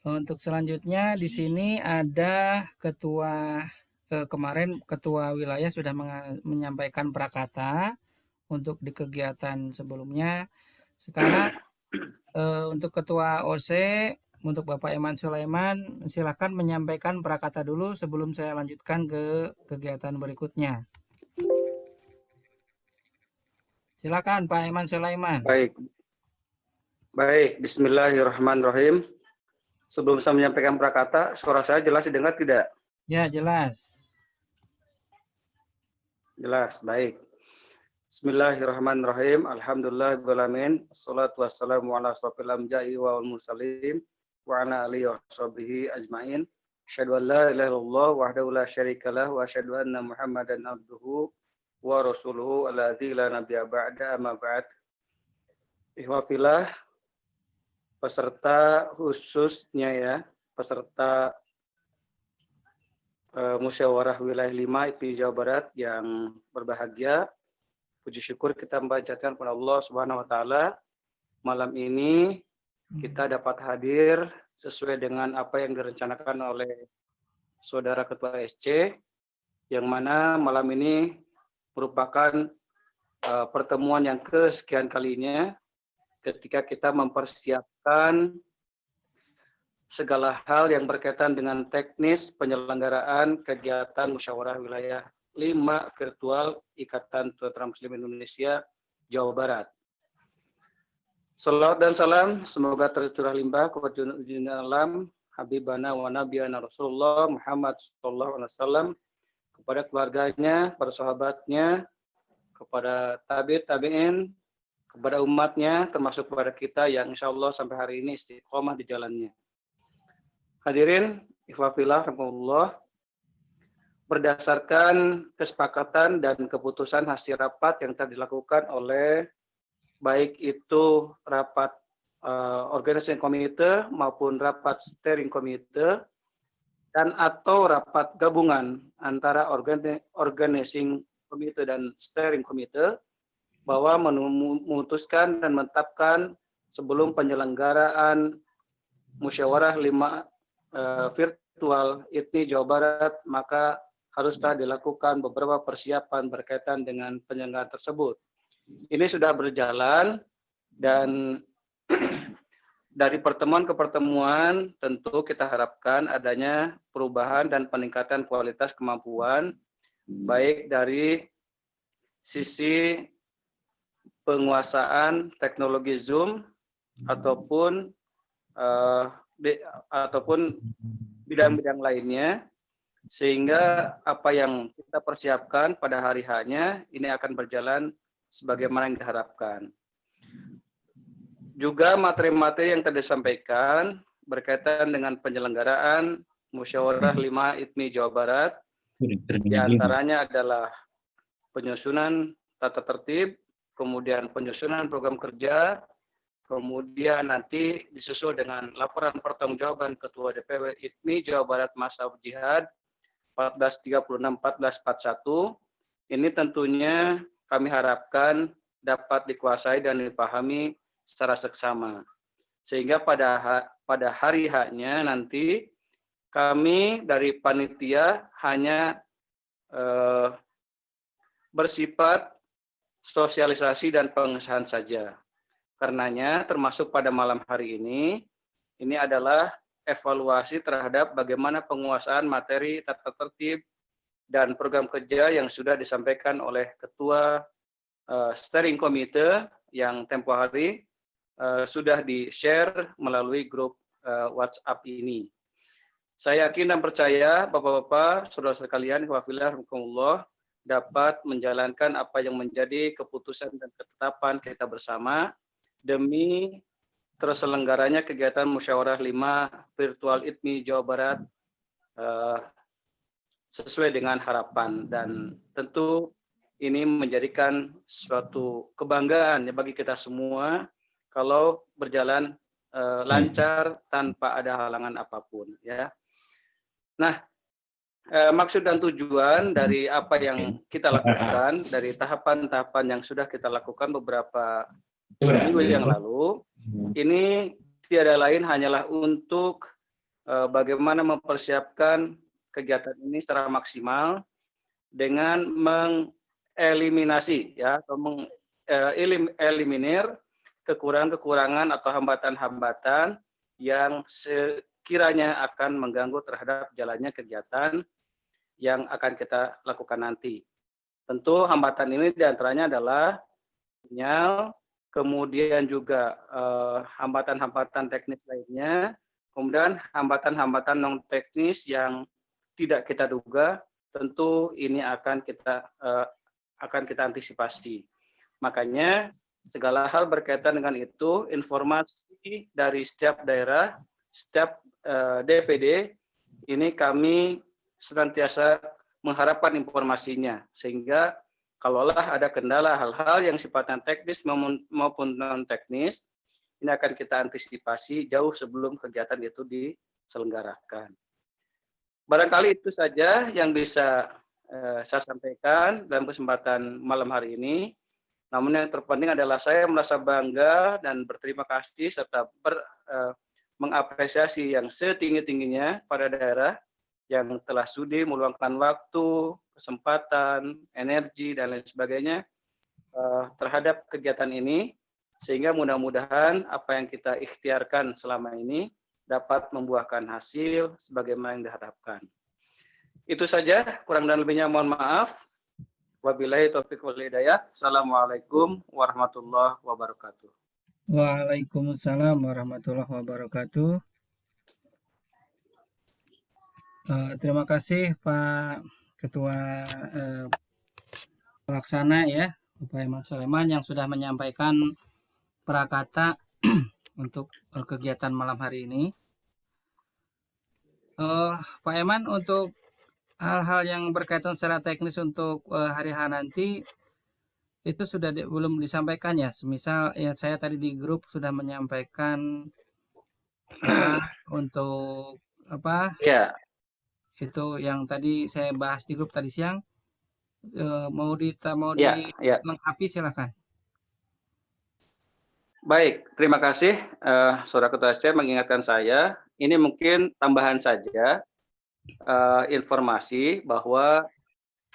Untuk selanjutnya di sini ada kemarin ketua wilayah sudah menyampaikan prakata untuk di kegiatan sebelumnya. Sekarang untuk ketua OC untuk Bapak Eman Sulaiman, silakan menyampaikan prakata dulu sebelum saya lanjutkan ke kegiatan berikutnya. Silakan Pak Eman Sulaiman. Baik, Bismillahirrahmanirrahim. Sebelum saya menyampaikan prakata, suara saya jelas didengar tidak? Ya, jelas. Jelas, baik. Bismillahirrahmanirrahim. Alhamdulillahirrahmanirrahim. Assalatu wassalamu ala asrofil anbiya'i wal mursalin wa ala alihi wa sahbihi ajmain. Asyhadu an la ilaha illallah wahdahu la syarikalah wa asyhadu anna Muhammadan abduhu wa rasuluhu alladzi la nabiyya ba'da, amma ba'd. Ikhwafillah, peserta khususnya ya, peserta musyawarah wilayah 5 IPI Jawa Barat yang berbahagia. Puji syukur kita membacakan kepada Allah Subhanahu wa taala. Malam ini kita dapat hadir sesuai dengan apa yang direncanakan oleh Saudara Ketua SC, yang mana malam ini merupakan pertemuan yang kesekian kalinya ketika kita mempersiapkan segala hal yang berkaitan dengan teknis penyelenggaraan kegiatan musyawarah wilayah 5 virtual Ikatan Tunanetra Muslim Indonesia Jawa Barat. Salawat dan salam semoga tercurah limpah kepada junjungan alam Habibana wa Nabiyana Rasulullah Muhammad SAW, kepada keluarganya, para sahabatnya, kepada tabi'in, kepada umatnya, termasuk kepada kita yang insya Allah sampai hari ini istiqomah di jalannya. Hadirin, ikhwafillah, rahmatullah, berdasarkan kesepakatan dan keputusan hasil rapat yang telah dilakukan oleh baik itu rapat organizing committee maupun rapat steering committee dan atau rapat gabungan antara organizing committee dan steering committee, bahwa memutuskan dan menetapkan sebelum penyelenggaraan musyawarah 5 virtual IPMI Jawa Barat, maka haruslah dilakukan beberapa persiapan berkaitan dengan penyelenggaraan tersebut. Ini sudah berjalan dan dari pertemuan ke pertemuan tentu kita harapkan adanya perubahan dan peningkatan kualitas kemampuan, baik dari sisi penguasaan teknologi Zoom ataupun bidang-bidang lainnya, sehingga apa yang kita persiapkan pada hari H-nya ini akan berjalan sebagaimana yang diharapkan. Juga materi-materi yang tadi disampaikan berkaitan dengan penyelenggaraan musyawarah 5 IPMI Jawa Barat, di antaranya adalah penyusunan tata tertib, kemudian penyusunan program kerja, kemudian nanti disusul dengan laporan pertanggungjawaban Ketua DPW IPMI Jawa Barat masa jihad 1436-1441. Ini tentunya kami harapkan dapat dikuasai dan dipahami secara seksama, sehingga pada hari H-nya nanti kami dari panitia hanya bersifat sosialisasi dan pengesahan saja. Karenanya termasuk pada malam hari ini adalah evaluasi terhadap bagaimana penguasaan materi tata tertib dan program kerja yang sudah disampaikan oleh Ketua Steering Committee yang tempo hari sudah di-share melalui grup WhatsApp ini. Saya yakin dan percaya Bapak-Bapak, saudara sekalian, wafillah dapat menjalankan apa yang menjadi keputusan dan ketetapan kita bersama demi terselenggaranya kegiatan musyawarah 5 virtual IPMI Jawa Barat sesuai dengan harapan, dan tentu ini menjadikan suatu kebanggaan bagi kita semua kalau berjalan lancar tanpa ada halangan apapun ya. Nah, maksud dan tujuan dari apa yang kita lakukan, dari tahapan-tahapan yang sudah kita lakukan beberapa minggu yang lalu, ini tiada lain hanyalah untuk bagaimana mempersiapkan kegiatan ini secara maksimal dengan mengeliminasi ya atau eliminir kekurangan-kekurangan atau hambatan-hambatan yang sekiranya akan mengganggu terhadap jalannya kegiatan yang akan kita lakukan nanti. Tentu hambatan ini diantaranya adalah sinyal, kemudian juga hambatan-hambatan teknis lainnya, kemudian hambatan-hambatan non teknis yang tidak kita duga, tentu ini akan kita antisipasi. Makanya segala hal berkaitan dengan itu, informasi dari setiap daerah, setiap DPD ini kami senantiasa mengharapkan informasinya, sehingga kalaulah ada kendala hal-hal yang sifatnya teknis maupun non teknis, ini akan kita antisipasi jauh sebelum kegiatan itu diselenggarakan. Barangkali itu saja yang bisa saya sampaikan dalam kesempatan malam hari ini. Namun yang terpenting adalah saya merasa bangga dan berterima kasih serta mengapresiasi yang setinggi-tingginya pada daerah yang telah sudi meluangkan waktu, kesempatan, energi, dan lain sebagainya terhadap kegiatan ini, sehingga mudah-mudahan apa yang kita ikhtiarkan selama ini dapat membuahkan hasil sebagaimana yang diharapkan. Itu saja, kurang dan lebihnya mohon maaf. Wabillahi taufiq wal hidayah. Assalamualaikum warahmatullahi wabarakatuh. Waalaikumsalam warahmatullahi wabarakatuh. Terima kasih Pak Ketua Pelaksana ya, Bapak Eman Sulaiman yang sudah menyampaikan prakata untuk kegiatan malam hari ini. Pak Eman, untuk hal-hal yang berkaitan secara teknis untuk hari H nanti itu sudah belum disampaikan ya. Semisal ya saya tadi di grup sudah menyampaikan untuk Ya. Itu yang tadi saya bahas di grup tadi siang. Mau dilengkapi silakan. Baik, terima kasih Saudara Ketua SC mengingatkan saya. Ini mungkin tambahan saja informasi bahwa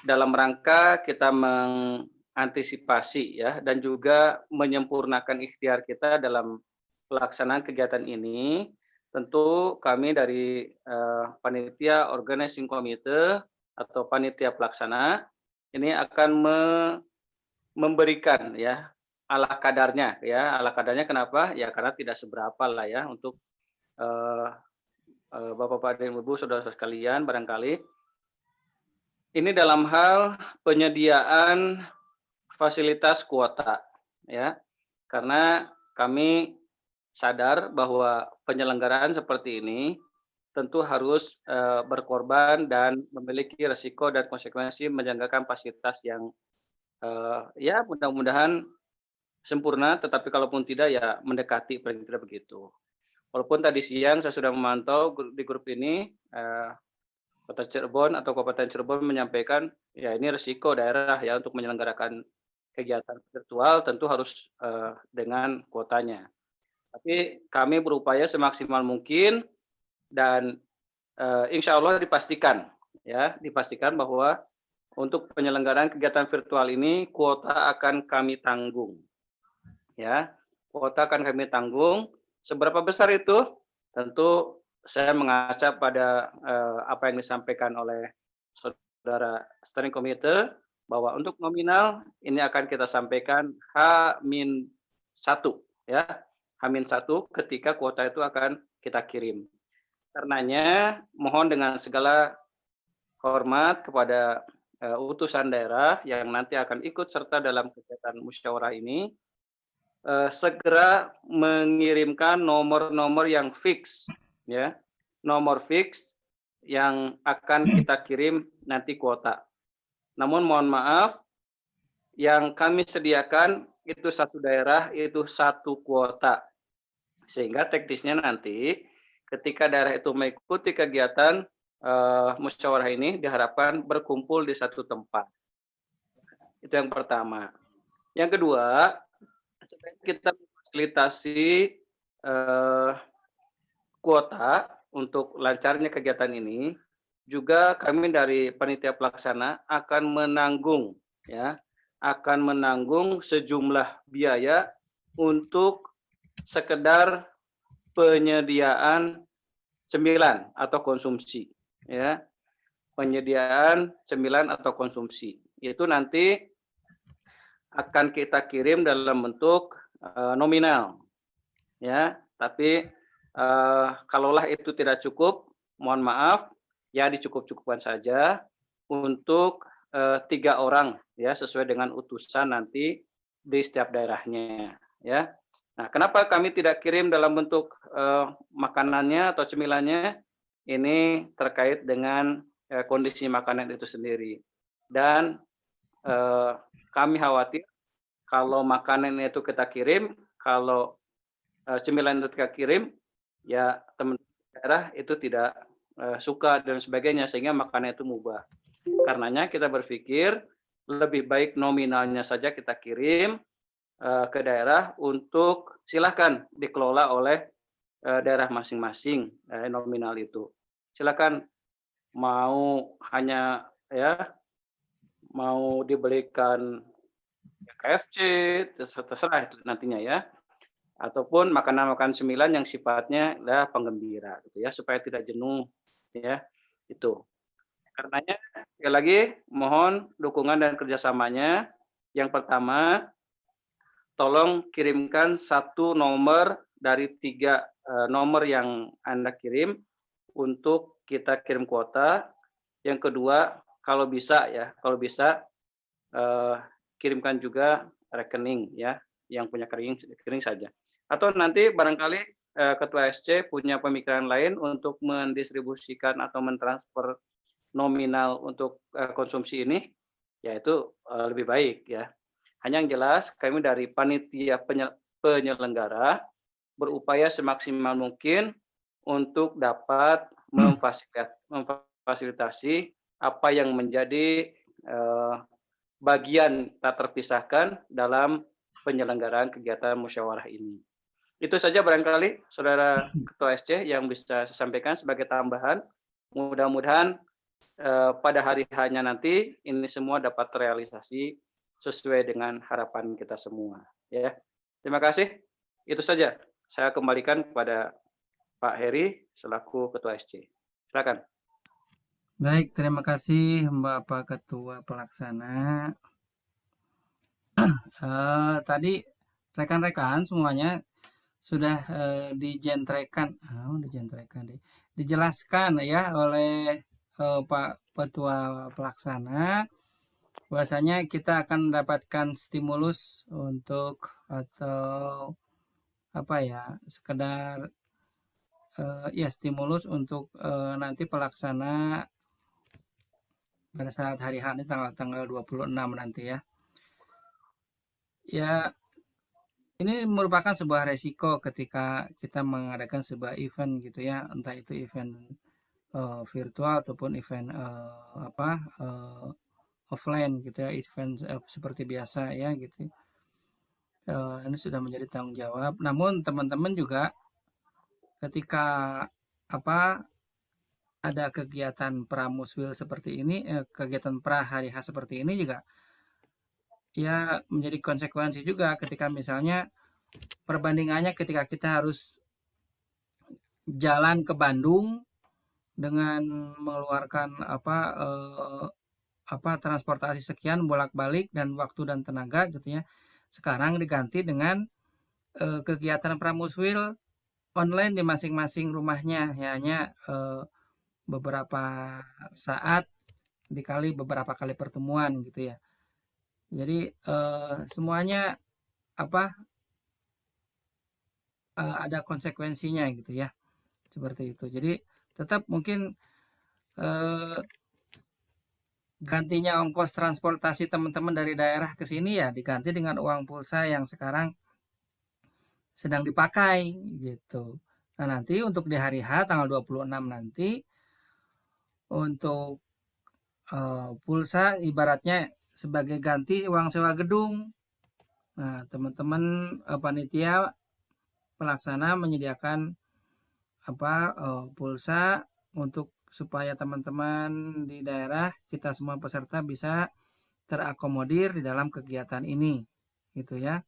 dalam rangka kita mengantisipasi ya dan juga menyempurnakan ikhtiar kita dalam pelaksanaan kegiatan ini, tentu kami dari panitia organizing committee atau panitia pelaksana ini akan memberikan ya ala kadarnya ya. Ala kadarnya kenapa? Ya karena tidak seberapa lah ya untuk Bapak-bapak dan Ibu saudara-saudara sekalian, barangkali ini dalam hal penyediaan fasilitas kuota ya. Karena kami sadar bahwa penyelenggaraan seperti ini tentu harus berkorban dan memiliki resiko dan konsekuensi menjangkakan fasilitas yang ya mudah-mudahan sempurna, tetapi kalaupun tidak ya mendekati paling tidak begitu. Walaupun tadi siang saya sudah memantau di grup ini, Kota Cirebon atau Kabupaten Cirebon menyampaikan ya ini resiko daerah ya untuk menyelenggarakan kegiatan virtual tentu harus dengan kuotanya. Tapi kami berupaya semaksimal mungkin dan insya Allah dipastikan bahwa untuk penyelenggaraan kegiatan virtual ini kuota akan kami tanggung. Ya, kuota akan kami tanggung. Seberapa besar itu? Tentu saya mengaca pada apa yang disampaikan oleh Saudara Steering Committee bahwa untuk nominal ini akan kita sampaikan H-1 ya. H-1 ketika kuota itu akan kita kirim. Karenanya mohon dengan segala hormat kepada utusan daerah yang nanti akan ikut serta dalam kegiatan musyawarah ini, segera mengirimkan nomor-nomor yang fix ya, nomor fix yang akan kita kirim nanti kuota. Namun mohon maaf, yang kami sediakan itu satu daerah itu satu kuota, sehingga teknisnya nanti ketika daerah itu mengikuti kegiatan musyawarah ini diharapkan berkumpul di satu tempat. Itu yang pertama. Yang kedua, kita memfasilitasi kuota untuk lancarnya kegiatan ini, juga kami dari panitia pelaksana akan menanggung ya, akan menanggung sejumlah biaya untuk sekedar penyediaan cemilan atau konsumsi ya, penyediaan cemilan atau konsumsi. Itu nanti akan kita kirim dalam bentuk nominal ya, tapi kalaulah itu tidak cukup, mohon maaf ya dicukup-cukupkan saja untuk 3 orang ya sesuai dengan utusan nanti di setiap daerahnya ya. Nah, kenapa kami tidak kirim dalam bentuk makanannya atau cemilannya? Ini terkait dengan kondisi makanan itu sendiri. Dan kami khawatir kalau makanan itu kita kirim, kalau cemilan itu kita kirim, ya teman daerah itu tidak suka dan sebagainya sehingga makanan itu mubah. Karenanya kita berpikir lebih baik nominalnya saja kita kirim ke daerah untuk silahkan dikelola oleh daerah masing-masing nominal itu. Silakan mau hanya ya mau dibelikan KFC terserah itu nantinya ya, ataupun makanan-makanan cemilan yang sifatnya adalah penggembira gitu ya supaya tidak jenuh ya itu. Karenanya sekali lagi mohon dukungan dan kerjasamanya. Yang pertama, tolong kirimkan 1 nomor dari 3 nomor yang Anda kirim untuk kita kirim kuota. Yang kedua, kalau bisa ya, kalau bisa kirimkan juga rekening ya, yang punya rekening saja. Atau nanti barangkali Ketua SC punya pemikiran lain untuk mendistribusikan atau mentransfer nominal untuk konsumsi ini, ya itu lebih baik ya. Hanya yang jelas kami dari panitia penyelenggara berupaya semaksimal mungkin untuk dapat memfasilitasi apa yang menjadi bagian tak terpisahkan dalam penyelenggaraan kegiatan musyawarah ini. Itu saja barangkali Saudara Ketua SC yang bisa saya sampaikan sebagai tambahan. Mudah-mudahan pada hari hanya nanti ini semua dapat terrealisasi sesuai dengan harapan kita semua. Ya, terima kasih. Itu saja. Saya kembalikan kepada Pak Heri selaku Ketua SC. Silakan. Baik, terima kasih Bapak Ketua Pelaksana. Tadi rekan-rekan semuanya sudah dijelaskan ya oleh Pak Ketua Pelaksana bahwasanya kita akan mendapatkan stimulus untuk atau apa ya sekedar ya stimulus untuk nanti pelaksana pada saat hari H ini tanggal 26 nanti ya. Ya, ini merupakan sebuah resiko ketika kita mengadakan sebuah event gitu ya, entah itu event virtual ataupun event offline gitu ya, event seperti biasa ya gitu. Ini sudah menjadi tanggung jawab. Namun teman-teman juga ketika ada kegiatan pramuswil seperti ini, kegiatan pra hari H seperti ini juga ya menjadi konsekuensi juga ketika misalnya perbandingannya ketika kita harus jalan ke Bandung dengan mengeluarkan transportasi sekian bolak-balik dan waktu dan tenaga gitu ya. Sekarang diganti dengan kegiatan pramuswil online di masing-masing rumahnya ya, hanya beberapa saat dikali beberapa kali pertemuan gitu ya. Jadi semuanya ada konsekuensinya gitu ya, seperti itu. Jadi tetap mungkin gantinya ongkos transportasi teman-teman dari daerah ke sini ya diganti dengan uang pulsa yang sekarang sedang dipakai gitu. Nah, nanti untuk di hari H tanggal 26 nanti untuk pulsa ibaratnya sebagai ganti uang sewa gedung. Nah, teman-teman panitia pelaksana menyediakan pulsa untuk supaya teman-teman di daerah kita semua peserta bisa terakomodir di dalam kegiatan ini, gitu ya.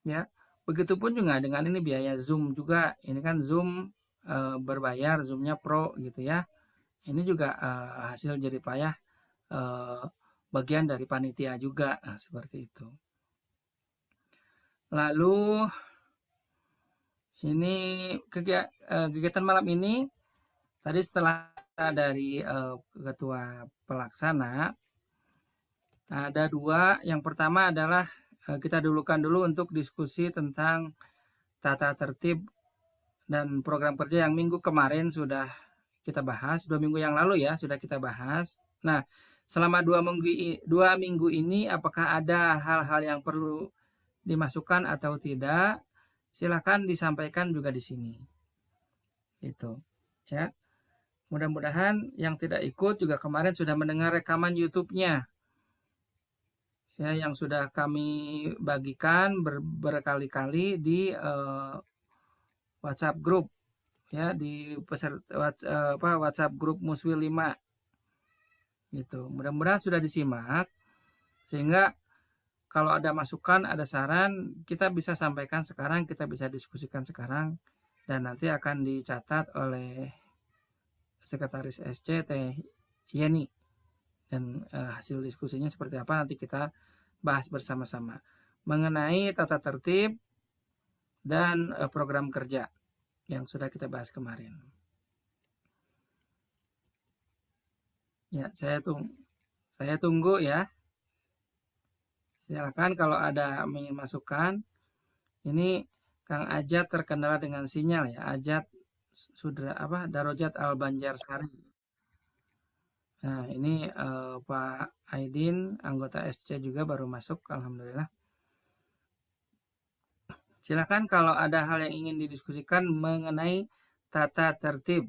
Ya, begitupun juga dengan ini biaya Zoom juga. Ini kan Zoom berbayar, Zoom-nya Pro gitu ya. Ini juga hasil jerih payah bagian dari panitia juga, seperti itu. Lalu ini kegiatan malam ini tadi setelah dari ketua pelaksana ada dua. Yang pertama adalah kita dulukan dulu untuk diskusi tentang tata tertib dan program kerja yang minggu kemarin sudah kita bahas, 2 minggu yang lalu ya sudah kita bahas. Nah, selama 2 minggu ini apakah ada hal-hal yang perlu dimasukkan atau tidak? Silakan disampaikan juga di sini. Itu ya. Mudah-mudahan yang tidak ikut juga kemarin sudah mendengar rekaman YouTube-nya. Ya, yang sudah kami bagikan berkali-kali di WhatsApp group ya, di WhatsApp grup Muswil 5 gitu. Mudah-mudahan sudah disimak sehingga kalau ada masukan, ada saran, kita bisa sampaikan sekarang, kita bisa diskusikan sekarang dan nanti akan dicatat oleh Sekretaris SC Teh Yeni dan hasil diskusinya seperti apa nanti kita bahas bersama-sama mengenai tata tertib dan program kerja yang sudah kita bahas kemarin. Ya, saya tunggu ya. Silakan kalau ada ingin masukan. Ini Kang Ajat terkendala dengan sinyal ya. Ajat sudah Darojat Al Banjarsari. Nah, ini Pak Aidin anggota SC juga baru masuk, alhamdulillah. Silakan kalau ada hal yang ingin didiskusikan mengenai tata tertib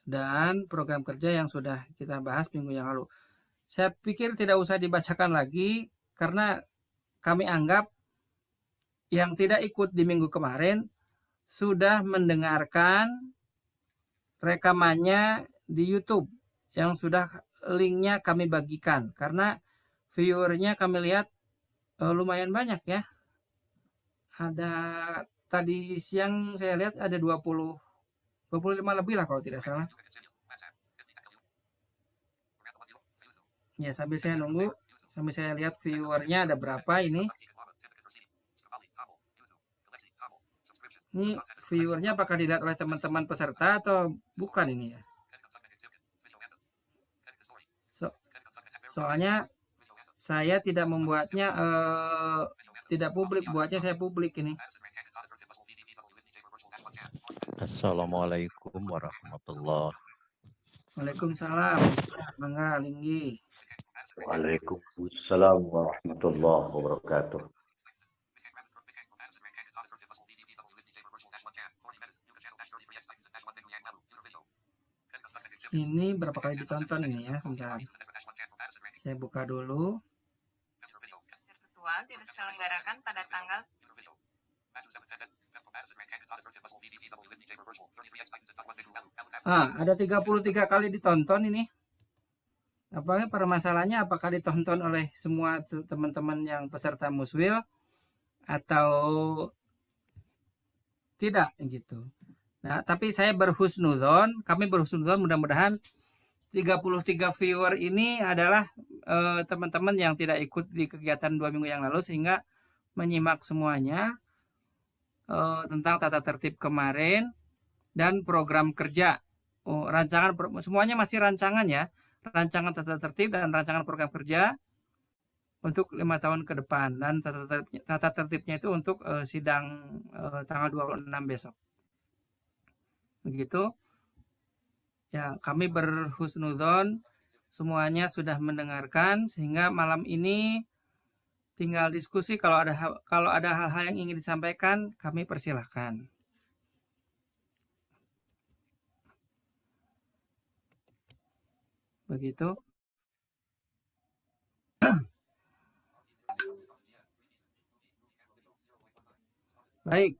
dan program kerja yang sudah kita bahas minggu yang lalu. Saya pikir tidak usah dibacakan lagi karena kami anggap yang tidak ikut di minggu kemarin sudah mendengarkan rekamannya di YouTube yang sudah linknya kami bagikan karena viewernya kami lihat lumayan banyak ya. Ada tadi siang saya lihat ada 25 lebih lah kalau tidak salah. Ya, sambil saya nunggu, sambil saya lihat viewernya ada berapa ini. Ini viewernya apakah dilihat oleh teman-teman peserta atau bukan ini ya? Soalnya saya tidak membuatnya tidak publik, buatnya saya publik ini. Assalamualaikum warahmatullahi. Waalaikumsalam. Mangga Linggi. Waalaikumsalam warahmatullahi wabarakatuh. Ini berapa kali ditonton ini ya? Sebentar. Saya buka dulu. Virtual diselenggarakan pada tanggal ada 33 kali ditonton ini. Apakah permasalahannya apakah ditonton oleh semua teman-teman yang peserta Muswil atau tidak gitu. Nah, tapi saya berhusnudzon, kami berhusnudzon mudah-mudahan 33 viewer ini adalah teman-teman yang tidak ikut di kegiatan 2 minggu yang lalu sehingga menyimak semuanya tentang tata tertib kemarin dan program kerja. Rancangan semuanya masih rancangan ya, rancangan tata tertib dan rancangan program kerja untuk 5 tahun ke depan dan tata tertibnya itu untuk sidang tanggal 26 besok. Begitu. Ya, kami berhusnudzon semuanya sudah mendengarkan sehingga malam ini tinggal diskusi kalau ada hal-hal yang ingin disampaikan kami persilahkan. Begitu. Baik.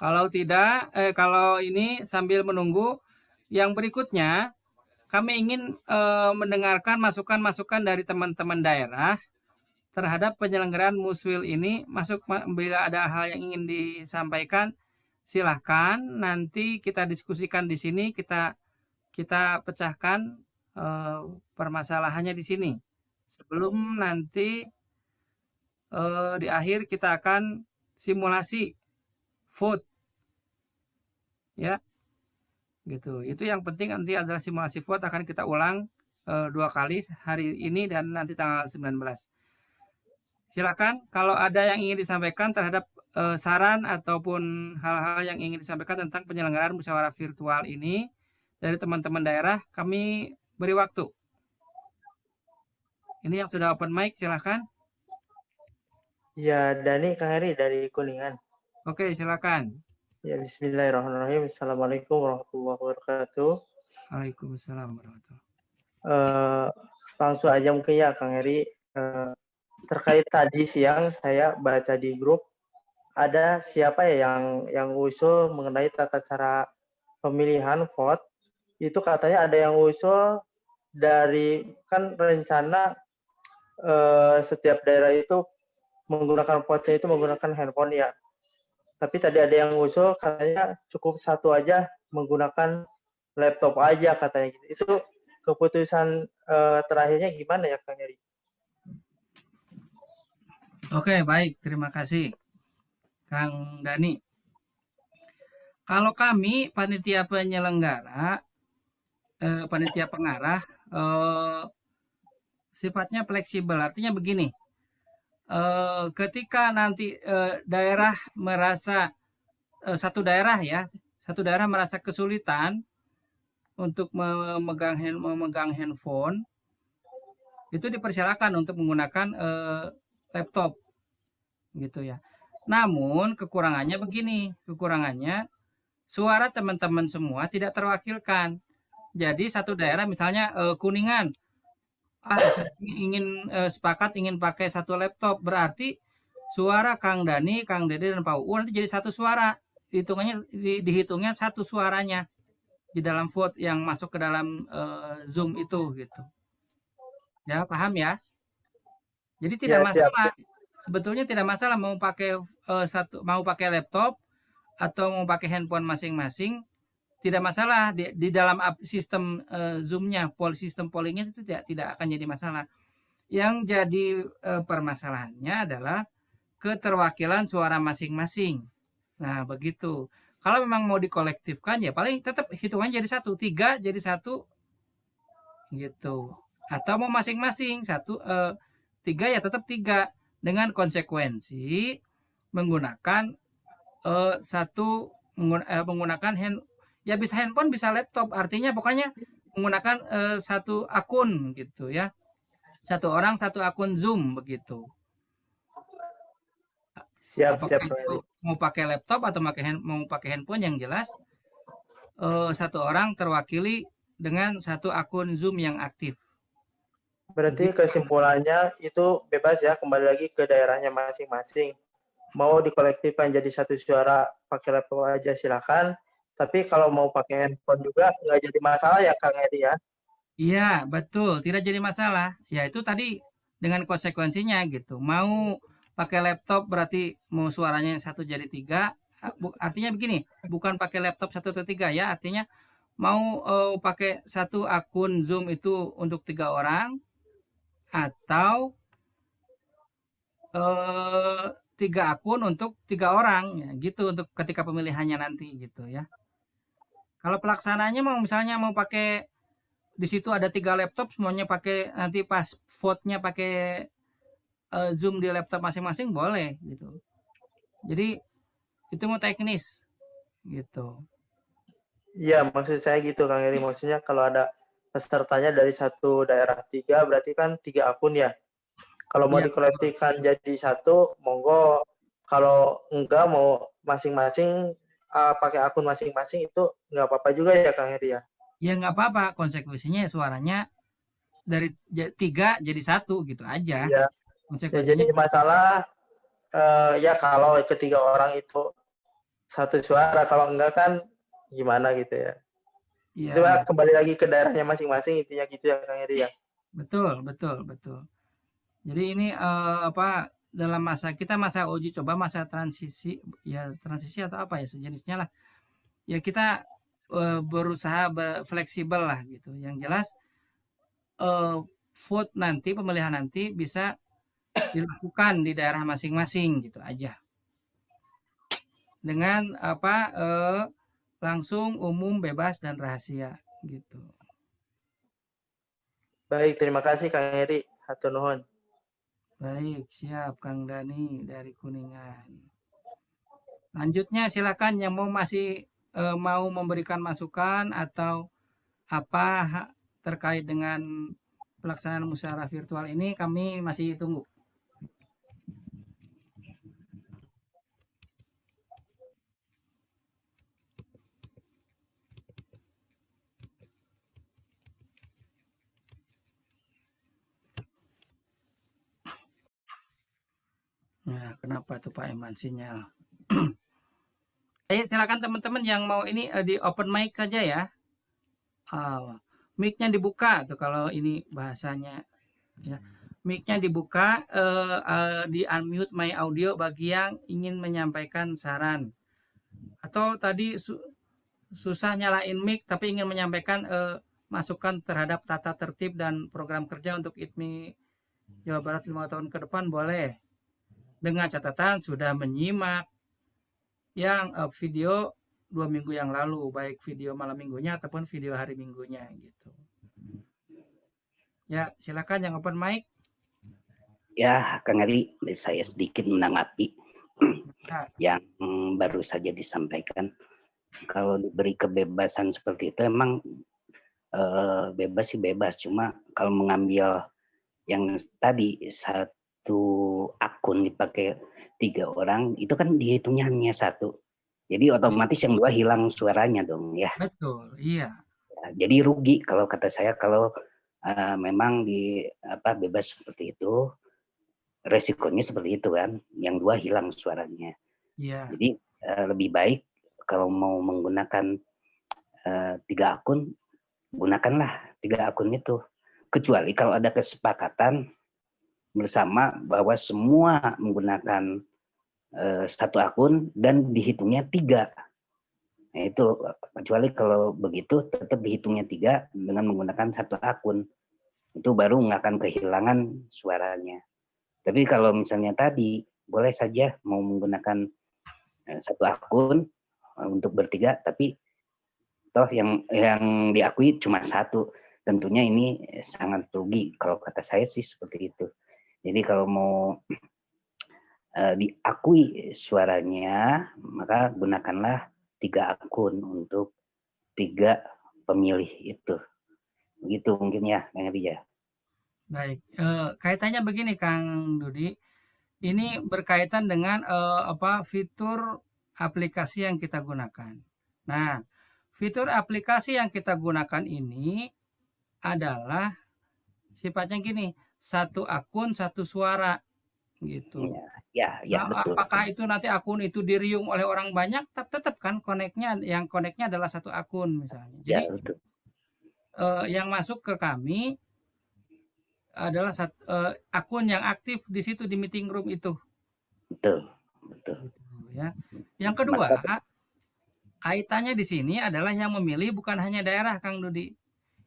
Kalau ini sambil menunggu yang berikutnya, kami ingin mendengarkan masukan-masukan dari teman-teman daerah terhadap penyelenggaraan Muswil ini. Bila ada hal yang ingin disampaikan, silahkan. Nanti kita diskusikan di sini, kita pecahkan permasalahannya di sini. Sebelum nanti di akhir kita akan simulasi vote, ya, gitu. Itu yang penting nanti adalah simulasi vote akan kita ulang 2 kali hari ini dan nanti tanggal 19. Silakan kalau ada yang ingin disampaikan terhadap saran ataupun hal-hal yang ingin disampaikan tentang penyelenggaraan musyawarah virtual ini dari teman-teman daerah, kami beri waktu. Ini yang sudah open mic, silakan. Ya, Dani Kang Heri dari Kuningan. Oke, silakan. Ya, bismillahirrahmanirrahim. Assalamualaikum warahmatullahi wabarakatuh. Waalaikumsalam warahmatullahi Langsung aja mungkin ya Kang Heri. Terkait tadi siang saya baca di grup ada siapa ya yang usul mengenai tata cara pemilihan vote. Itu katanya ada yang usul dari kan rencana setiap daerah itu menggunakan vote itu menggunakan handphone ya. Tapi tadi ada yang usul katanya cukup satu aja menggunakan laptop aja katanya gitu. Itu keputusan terakhirnya gimana ya Kang Heri? Oke, baik. Terima kasih, Kang Dani. Kalau kami, panitia penyelenggara, panitia pengarah, sifatnya fleksibel. Artinya begini, ketika nanti daerah merasa, satu daerah merasa kesulitan untuk memegang handphone, itu dipersilakan untuk menggunakan laptop, gitu ya. Namun kekurangannya begini, suara teman-teman semua tidak terwakilkan. Jadi satu daerah misalnya Kuningan, sepakat ingin pakai satu laptop, berarti suara Kang Dani, Kang Dede dan Pak Uu nanti jadi satu suara, dihitungnya satu suaranya di dalam vote yang masuk ke dalam Zoom itu, gitu. Ya, paham ya? Jadi tidak masalah. Sebetulnya tidak masalah mau pakai laptop atau mau pakai handphone masing-masing, tidak masalah di dalam sistem Zoom-nya, sistem pollingnya itu tidak akan jadi masalah. Yang jadi permasalahannya adalah keterwakilan suara masing-masing. Nah, begitu. Kalau memang mau dikolektifkan ya paling tetap hitungannya jadi 1, 3 jadi 1, gitu. Atau mau masing-masing 3 ya tetap 3 dengan konsekuensi menggunakan menggunakan ya bisa handphone bisa laptop, artinya pokoknya menggunakan satu akun gitu ya, satu orang satu akun Zoom begitu. Siap. Itu mau pakai laptop atau mau pakai handphone, yang jelas satu orang terwakili dengan satu akun Zoom yang aktif. Berarti kesimpulannya itu bebas ya, kembali lagi ke daerahnya masing-masing. Mau dikolektifkan jadi satu suara pakai laptop aja silakan. Tapi kalau mau pakai handphone juga nggak jadi masalah ya Kang Heri ya? Iya, betul. Tidak jadi masalah. Ya itu tadi dengan konsekuensinya gitu. Mau pakai laptop berarti mau suaranya 1 jadi 3. Artinya begini, bukan pakai laptop 1 atau 3 ya. Artinya mau pakai satu akun Zoom itu untuk 3 orang atau 3 akun untuk 3 orang ya, gitu untuk ketika pemilihannya nanti gitu ya. Kalau pelaksananya misalnya mau pakai di situ ada 3 laptop semuanya pakai, nanti pas vote-nya pakai Zoom di laptop masing-masing boleh gitu. Jadi itu mau teknis gitu. Iya, maksud saya gitu Kang Heri. Maksudnya kalau ada pesertanya dari satu daerah 3 berarti kan 3 akun ya. Kalau mau dikolektifkan jadi 1 monggo. Kalau enggak mau masing-masing pakai akun masing-masing itu nggak apa-apa juga ya Kang Heri ya? Ya nggak apa-apa, konsekuensinya suaranya dari 3 jadi 1 gitu aja. Ya, jadi masalah ya kalau ketiga orang itu satu suara, kalau enggak kan gimana gitu ya. Iya, Coba iya. kembali lagi ke daerahnya masing-masing, intinya gitu ya Kang Heri ya. Betul, betul, betul. Jadi ini dalam masa uji coba, masa transisi, ya transisi atau apa ya sejenisnya lah. Ya kita berusaha fleksibel lah gitu. Yang jelas vote nanti, pemilihan nanti bisa dilakukan di daerah masing-masing gitu aja. Dengan langsung, umum, bebas dan rahasia gitu. Baik, terima kasih Kang Heri. Hatur nuhun. Baik, siap Kang Dani dari Kuningan. Lanjutnya silakan yang masih mau memberikan masukan atau apa terkait dengan pelaksanaan musyawarah virtual ini, kami masih tunggu. Nah, kenapa tuh Pak Eman sinyal? Ayo silakan teman-teman yang mau ini di open mic saja ya. Mic-nya dibuka tuh kalau ini bahasanya ya. Mic-nya dibuka, di unmute my audio bagi yang ingin menyampaikan saran. Atau tadi susah nyalain mic tapi ingin menyampaikan masukan terhadap tata tertib dan program kerja untuk ITMI Jawa Barat 5 tahun ke depan, boleh. Dengan catatan sudah menyimak yang video 2 minggu yang lalu, baik video malam minggunya ataupun video hari minggunya gitu. Ya, silakan yang open mic. Ya, Kang Heri, saya sedikit menanggapi Ya. yang baru saja disampaikan. Kalau diberi kebebasan seperti itu, emang bebas sih bebas. Cuma kalau mengambil yang tadi satu akun dipakai 3 orang, itu kan dihitungnya hanya 1. Jadi otomatis yang 2 hilang suaranya dong ya. Betul, iya. Jadi rugi kalau kata saya, kalau memang bebas seperti itu, resikonya seperti itu kan, yang 2 hilang suaranya. Iya. Jadi lebih baik kalau mau menggunakan 3 akun, gunakanlah 3 akun itu. Kecuali kalau ada kesepakatan bersama bahwa semua menggunakan 1 akun dan dihitungnya 3. Nah itu, kecuali kalau begitu tetap dihitungnya 3 dengan menggunakan 1 akun. Itu baru nggak akan kehilangan suaranya. Tapi kalau misalnya tadi, boleh saja mau menggunakan 1 akun untuk bertiga, tapi toh yang diakui cuma 1. Tentunya ini sangat rugi, kalau kata saya sih seperti itu. Jadi kalau mau diakui suaranya, maka gunakanlah 3 akun untuk 3 pemilih itu. Begitu mungkin ya, Kang Heri ya. Baik, kaitannya begini Kang Dudi, ini berkaitan dengan fitur aplikasi yang kita gunakan. Nah, fitur aplikasi yang kita gunakan ini adalah sifatnya gini, 1 akun 1 suara gitu. Ya, Nah, betul. apakah itu nanti akun itu diriung oleh orang banyak, tetap kan yang koneknya adalah 1 akun misalnya. Jadi Ya, betul. yang masuk ke kami adalah akun yang aktif di situ di meeting room itu. Betul. Gitu, ya. Yang kedua, kaitannya di sini adalah yang memilih bukan hanya daerah, Kang Dudi.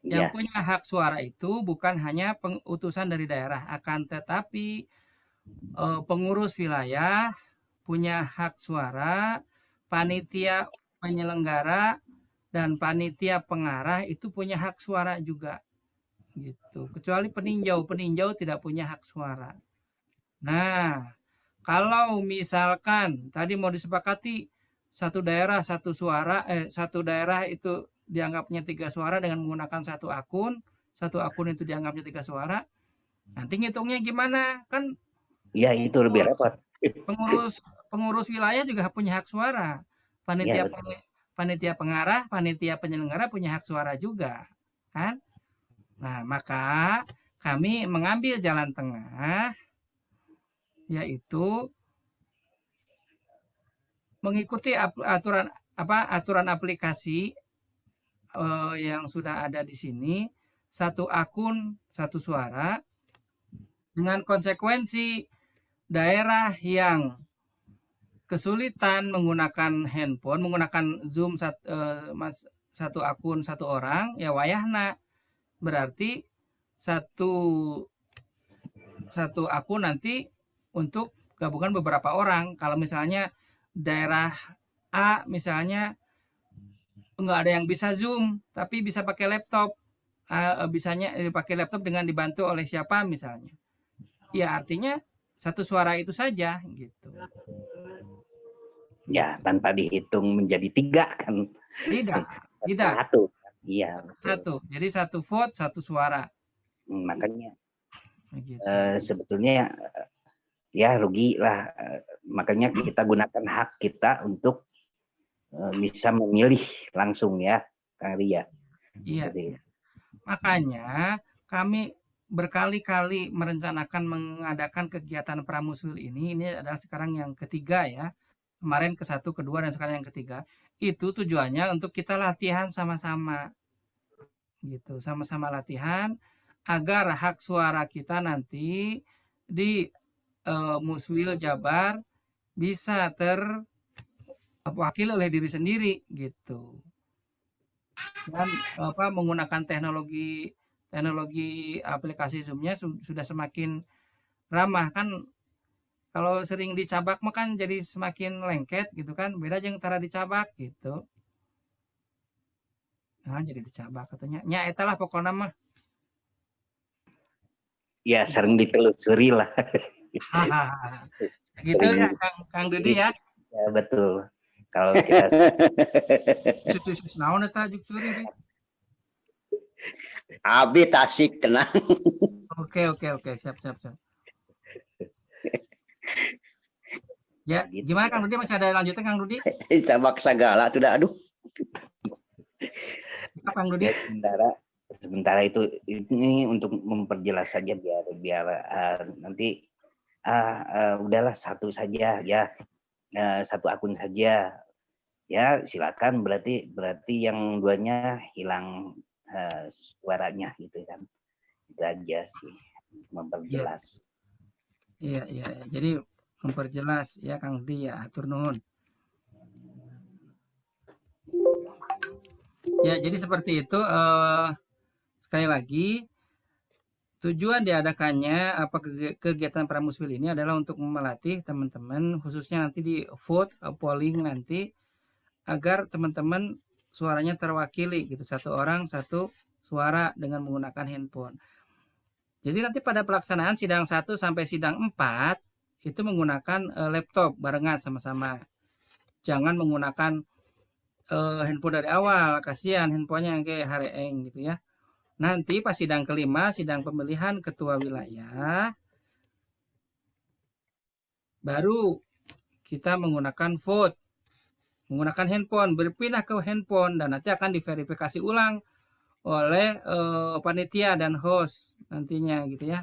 Yang punya hak suara itu bukan hanya utusan dari daerah, akan tetapi pengurus wilayah punya hak suara, panitia penyelenggara dan panitia pengarah itu punya hak suara juga. Gitu. Kecuali peninjau tidak punya hak suara. Nah, kalau misalkan tadi mau disepakati satu daerah satu suara, satu daerah itu dianggapnya 3 suara dengan menggunakan 1 akun itu dianggapnya 3 suara. Nanti ngitungnya gimana? Kan ya itu lebih repot. Pengurus wilayah juga punya hak suara. Panitia pengarah, panitia penyelenggara punya hak suara juga, kan? Nah, maka kami mengambil jalan tengah, yaitu mengikuti aturan aplikasi yang sudah ada di sini, satu akun, satu suara, dengan konsekuensi daerah yang kesulitan menggunakan handphone, menggunakan Zoom satu akun satu orang, ya wayahna. Berarti satu akun nanti untuk gabungan beberapa orang. Kalau misalnya daerah A misalnya nggak ada yang bisa Zoom, tapi bisa pakai laptop. Bisanya pakai laptop dengan dibantu oleh siapa misalnya. Ya artinya satu suara itu saja gitu. Ya, tanpa dihitung menjadi 3 kan. Tidak. Satu. Iya. Satu. Jadi satu vote, satu suara. Makanya Gitu. sebetulnya ya rugi lah. Makanya kita gunakan hak kita untuk bisa memilih langsung ya, Kang Ria. Iya. Jadi, makanya kami berkali-kali merencanakan mengadakan kegiatan Pramuswil ini adalah sekarang yang ketiga ya. Kemarin ke-1, ke-2, dan sekarang yang ketiga. Itu tujuannya untuk kita latihan sama-sama. Gitu, sama-sama latihan agar hak suara kita nanti di Muswil Jabar bisa terwakili oleh diri sendiri gitu. Dan menggunakan teknologi aplikasi Zoom-nya sudah semakin ramah kan. Kalau sering dicabak mah kan jadi semakin lengket gitu kan. Beda jeung tara dicabak gitu. Nah, jadi dicabak katanya. Nya eta lah pokokna mah. ya sering ditelusuri lah. Gitu ya Kang Dudi ya. Ya betul. Kalau kita Sus naon eta juk suri. Abi tasik tenang. Oke, siap. Ya, gimana Kang Dudi, masih ada lanjutnya Kang Dudi? Cabak segala tuh dah, aduh. Kang Dudi? Sementara itu ini untuk memperjelas saja biar nanti udahlah satu saja ya, satu akun saja ya, silakan. Berarti yang duanya hilang suaranya gitu kan. Itu aja sih memperjelas. Iya. Jadi memperjelas ya Kang Dudi ya, atur nuhun. Ya, jadi seperti itu. Sekali lagi, tujuan diadakannya kegiatan Pramuswil ini adalah untuk melatih teman-teman, khususnya nanti di vote polling nanti, agar teman-teman suaranya terwakili gitu, satu orang satu suara dengan menggunakan handphone. Jadi nanti pada pelaksanaan sidang 1 sampai sidang 4 itu menggunakan laptop barengan sama-sama. Jangan menggunakan handphone dari awal, kasihan handphonenya kayak hareeng gitu ya. Nanti pas sidang kelima, sidang pemilihan ketua wilayah, baru kita menggunakan vote, menggunakan handphone, berpindah ke handphone, dan nanti akan diverifikasi ulang oleh panitia dan host nantinya gitu ya.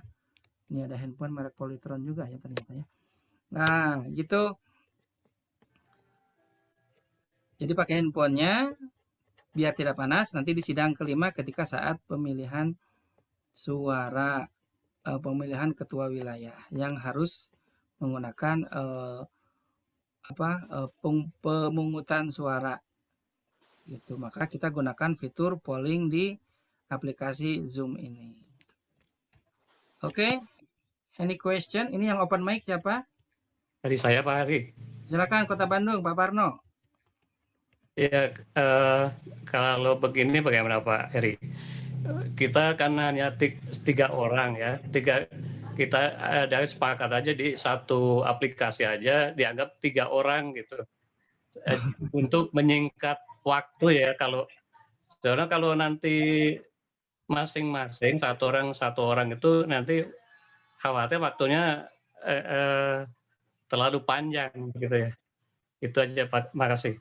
Ini ada handphone merek Polytron juga ya ternyata ya. Nah gitu. Jadi pakai handphonenya biar tidak panas nanti di sidang kelima ketika saat pemilihan suara, pemilihan ketua wilayah yang harus menggunakan pemungutan suara gitu. Maka kita gunakan fitur polling di aplikasi Zoom ini. Oke, any question? Ini yang open mic siapa? Dari saya Pak Hari. Silakan Kota Bandung, Pak Parno. Ya, kalau begini bagaimana Pak Heri? Kita kan hanya 3 orang ya, kita ada sepakat aja di satu aplikasi aja dianggap 3 orang gitu, untuk menyingkat waktu ya. Kalau nanti masing-masing satu orang itu nanti khawatir waktunya terlalu panjang gitu ya. Itu aja Pak, makasih.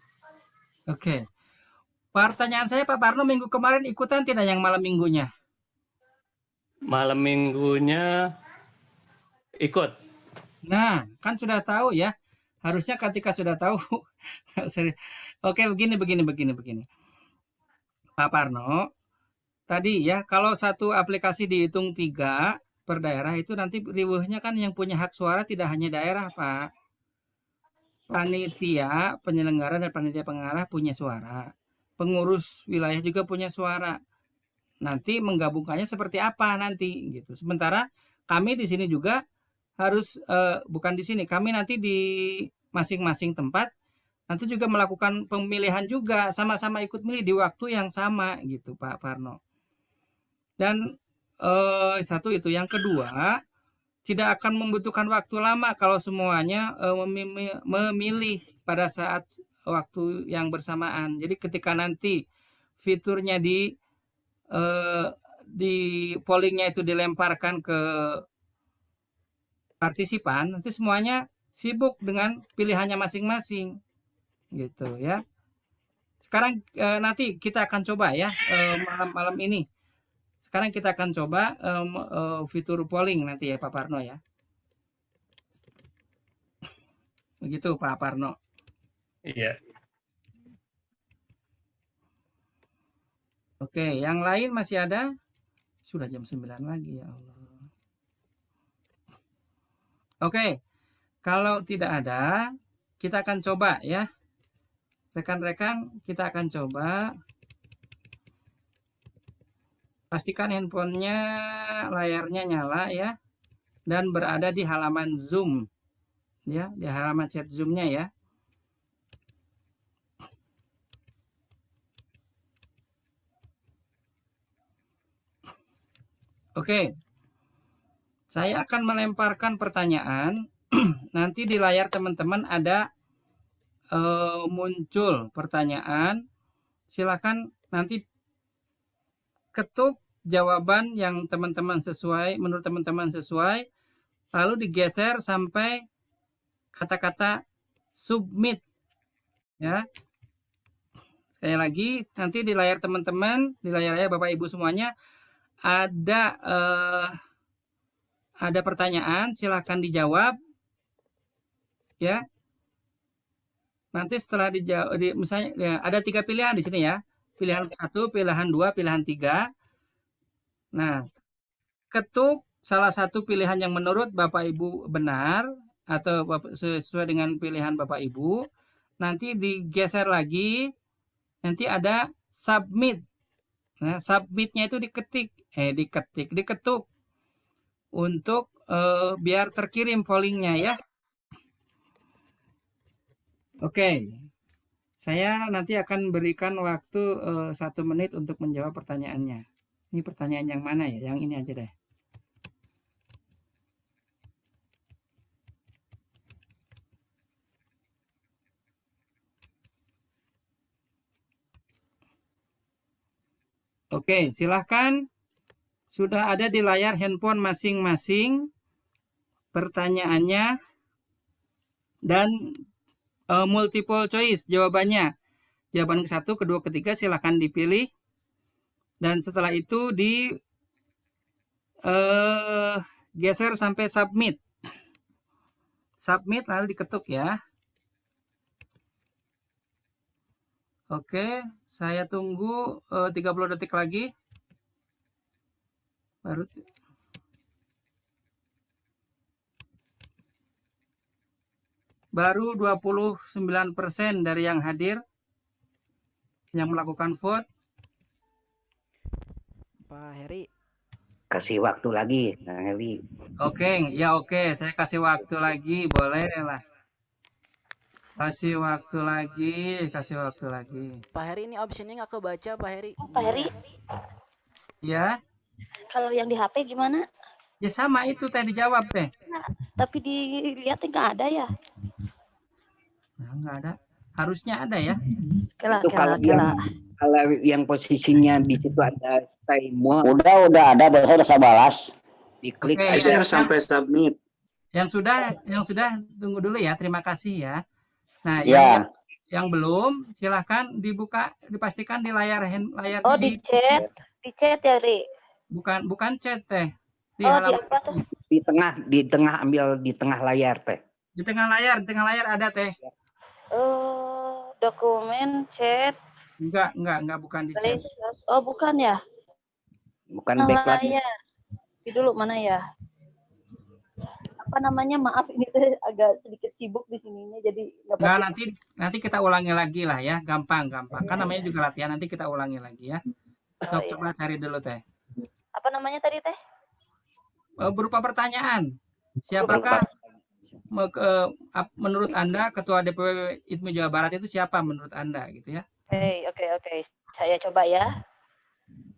Oke. Pertanyaan saya Pak Parno, minggu kemarin ikutan tidak yang malam minggunya? Malam minggunya ikut. Nah, kan sudah tahu ya, Harusnya ketika sudah tahu. Oke, begini. Pak Parno, tadi ya, kalau satu aplikasi dihitung 3 per daerah itu nanti riweuhnya kan yang punya hak suara tidak hanya daerah, Pak. Panitia penyelenggara dan panitia pengarah punya suara. Pengurus wilayah juga punya suara. Nanti menggabungkannya seperti apa nanti gitu. Sementara kami di sini juga harus bukan di sini, kami nanti di masing-masing tempat nanti juga melakukan pemilihan juga, sama-sama ikut milih di waktu yang sama gitu, Pak Parno. Dan satu itu, yang kedua, tidak akan membutuhkan waktu lama kalau semuanya memilih pada saat waktu yang bersamaan. Jadi ketika nanti fiturnya di pollingnya itu dilemparkan ke partisipan, nanti semuanya sibuk dengan pilihannya masing-masing gitu ya. Sekarang nanti kita akan coba ya malam ini. Sekarang kita akan coba fitur polling nanti ya Pak Parno ya. Begitu Pak Parno. Iya. Oke, yang lain masih ada? Sudah jam 9 lagi ya Allah. Oke, kalau tidak ada, kita akan coba ya. Rekan-rekan, kita akan coba. Pastikan handphonenya, layarnya nyala ya. Dan berada di halaman Zoom. Ya, di halaman chat Zoom-nya ya. Oke. Saya akan melemparkan pertanyaan. Nanti di layar teman-teman ada muncul pertanyaan. Silakan nanti ketuk jawaban yang teman-teman sesuai, menurut teman-teman sesuai, lalu digeser sampai kata-kata submit ya. Sekali lagi, nanti di layar teman-teman, di layar Bapak Ibu semuanya ada pertanyaan, silakan dijawab ya. Nanti setelah dijawab, misalnya ya, ada 3 pilihan di sini ya. Pilihan 1, pilihan 2, pilihan 3. Nah, ketuk salah satu pilihan yang menurut Bapak Ibu benar atau sesuai dengan pilihan Bapak Ibu. Nanti digeser lagi, nanti ada submit. Nah, submitnya itu diketuk untuk biar terkirim pollingnya ya. Oke, saya nanti akan berikan waktu 1 menit untuk menjawab pertanyaannya. Ini pertanyaan yang mana ya? Yang ini aja deh. Oke, silahkan. Sudah ada di layar handphone masing-masing pertanyaannya dan multiple choice jawabannya. Jawaban ke-1, kedua, ketiga silahkan dipilih. Dan setelah itu geser sampai submit. Submit lalu diketuk ya. Oke, saya tunggu 30 detik lagi. Baru 29% dari yang hadir yang melakukan vote. Pak Heri. Kasih waktu lagi, Kang Heri. Oke, ya oke. Saya kasih waktu lagi, boleh lah. Kasih waktu lagi. Pak Heri, ini optionnya nggak kebaca, Pak Heri. Pak Heri. Ya. Kalau yang di HP gimana? Ya sama itu teh dijawab teh. Nah, tapi dilihat nggak ada ya? Nah, nggak ada. Harusnya ada ya. Itu kalau yang posisinya di situ ada timer. Udah ada, udah saya balas. Diklik aja sampai submit. Yang sudah tunggu dulu ya. Terima kasih ya. Nah, Ya. yang belum silahkan dibuka, dipastikan di layar Oh, di chat ya, Ri. Bukan chat teh. Di apa tuh? Di tengah ambil di tengah layar teh. Di tengah layar ada teh. Dokumen, chat, Enggak, bukan di chat. oh bukan ya? Bukan Tengah background. layar. Ini dulu mana ya? Apa namanya? Maaf ini tuh agak sedikit sibuk di sininya jadi nggak Enggak, pasti. nanti kita ulangi lagi lah ya, gampang. Kan namanya juga latihan, nanti kita ulangi lagi ya. Oh, iya. Coba cari dulu teh. Apa namanya tadi teh? Berupa pertanyaan. Siapakah menurut Anda Ketua DPW ITMI Jawa Barat itu siapa menurut Anda gitu ya? Oke. Saya coba ya.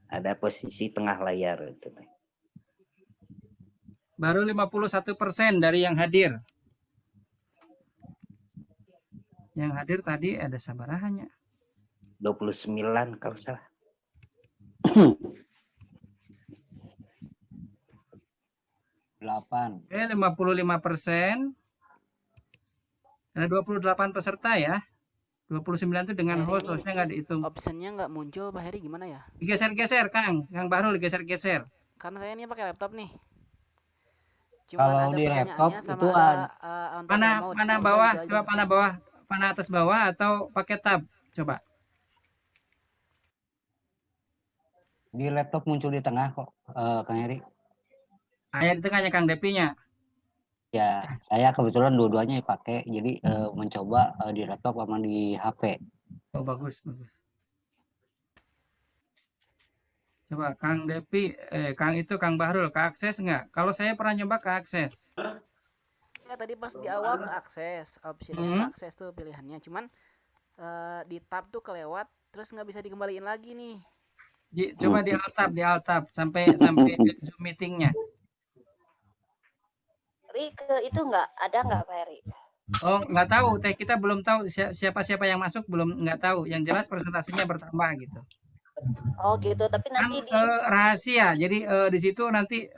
Ada posisi tengah layar itu. Baru 51% dari yang hadir. Yang hadir tadi ada sabarahannya. 29 kalau salah. 8. 55%. Ada 28 peserta ya. 29 itu dengan host, hostnya nggak dihitung. Optionnya nggak muncul Pak Heri, gimana ya? Digeser-geser, Kang. Yang baru digeser-geser. Karena saya ini pakai laptop nih. Cuman Kalau ada di laptop pertanyaannya sama itu untuk remote. Panah Udah bawah, gitu aja. coba panah bawah, panah atas bawah atau pakai tab. Coba. di laptop muncul di tengah kok, Kang Heri. Ayat di tengahnya Kang Depinya. Ya, saya kebetulan dua-duanya pakai, jadi mencoba di laptop sama di HP. Oh, bagus. Coba Kang Depi, Kang Bahrul, keakses nggak? Kalau saya pernah nyoba keakses. Ya tadi pas di awal ke akses, optionnya ke akses tuh pilihannya. Cuman di tab tuh kelewat, terus nggak bisa dikembaliin lagi nih. Coba di alt tab sampai Zoom meetingnya. Ke itu ada nggak Pak Heri? Oh, nggak tahu teh, kita belum tahu siapa yang masuk, nggak tahu. Yang jelas presentasinya bertambah gitu. Oh gitu, tapi nanti Kan rahasia. Jadi di situ nanti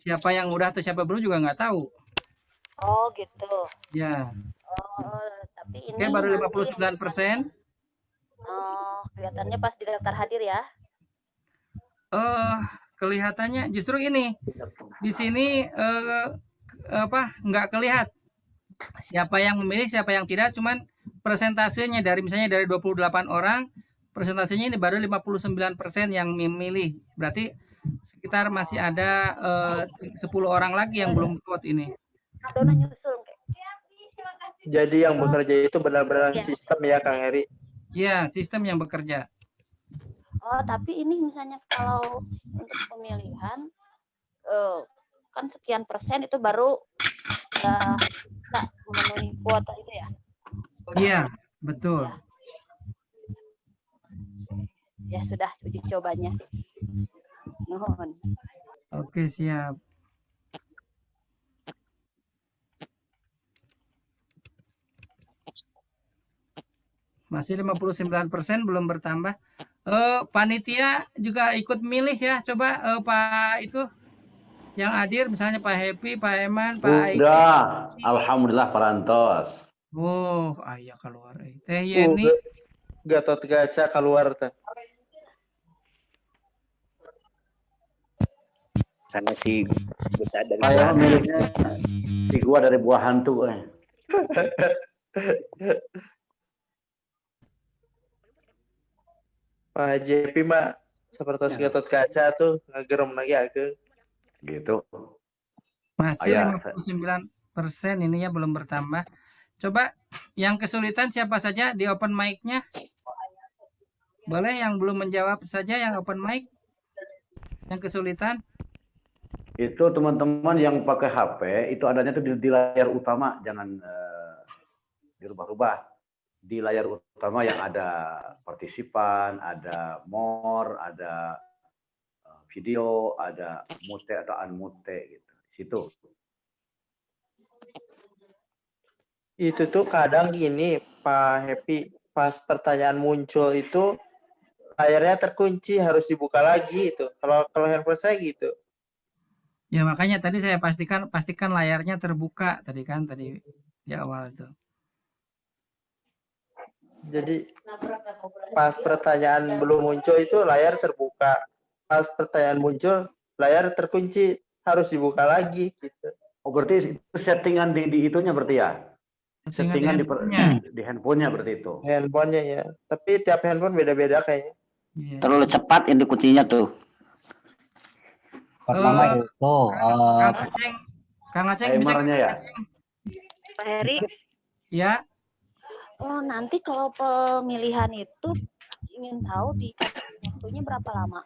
siapa yang udah atau siapa belum juga nggak tahu. Oh gitu. Ya. Tapi ini Oke, baru 59%. Kelihatannya pas di daftar hadir ya. Kelihatannya justru ini. Di sini nggak kelihatan siapa yang memilih, siapa yang tidak, cuman persentasenya misalnya dari 28 orang, persentasenya ini baru 59% yang memilih. Berarti sekitar masih ada 10 orang lagi yang belum vote ini. Jadi yang bekerja itu benar-benar sistem ya Kang Heri? Iya, sistem yang bekerja. Oh, tapi ini misalnya kalau untuk pemilihan kan sekian persen itu baru bisa memenuhi kuota itu ya? Iya, betul. Ya sudah, uji cobanya. Nuhun. Oke, siap. Masih 59% belum bertambah. Panitia juga ikut milih ya. Coba Pak itu yang hadir misalnya Pak Happy, Pak Eman, Pak Aiki. Udah, alhamdulillah parantos. Oh, ayah keluar. Teh Yeni. Gatot Kaca keluar teh. Sana si buta dari Saya milihnya si gua dari buah hantu. Pak JP mah seperti Gatot Kaca tuh ngegerem lagi agak. Gitu. Masih 59% ini ya belum bertambah. Coba yang kesulitan siapa saja di open mic-nya? Boleh yang belum menjawab saja yang open mic? Yang kesulitan? Itu teman-teman yang pakai HP itu adanya tuh di layar utama, jangan dirubah-rubah. Di layar utama yang ada partisipan, ada more, ada video, ada mute atau unmute gitu. Di situ. Itu tuh kadang gini Pak Happy, pas pertanyaan muncul itu layarnya terkunci, harus dibuka lagi itu. Kalau handphone saya gitu. Ya makanya tadi saya pastikan layarnya terbuka tadi di awal itu. Jadi pas pertanyaan belum muncul itu layar terbuka. Pas pertanyaan muncul layar terkunci, harus dibuka lagi gitu. Oh, berarti itu settingan di itunya berarti ya? Settingan di handphonenya berarti itu. Handphonenya ya. Tapi tiap handphone beda-beda kayaknya. Iya. Terlalu cepat ini kuncinya tuh. Pertama itu Kang Aceng bisa Timernya ya? Pak Heri, ya. oh nanti kalau pemilihan itu ingin tahu di waktunya berapa lama?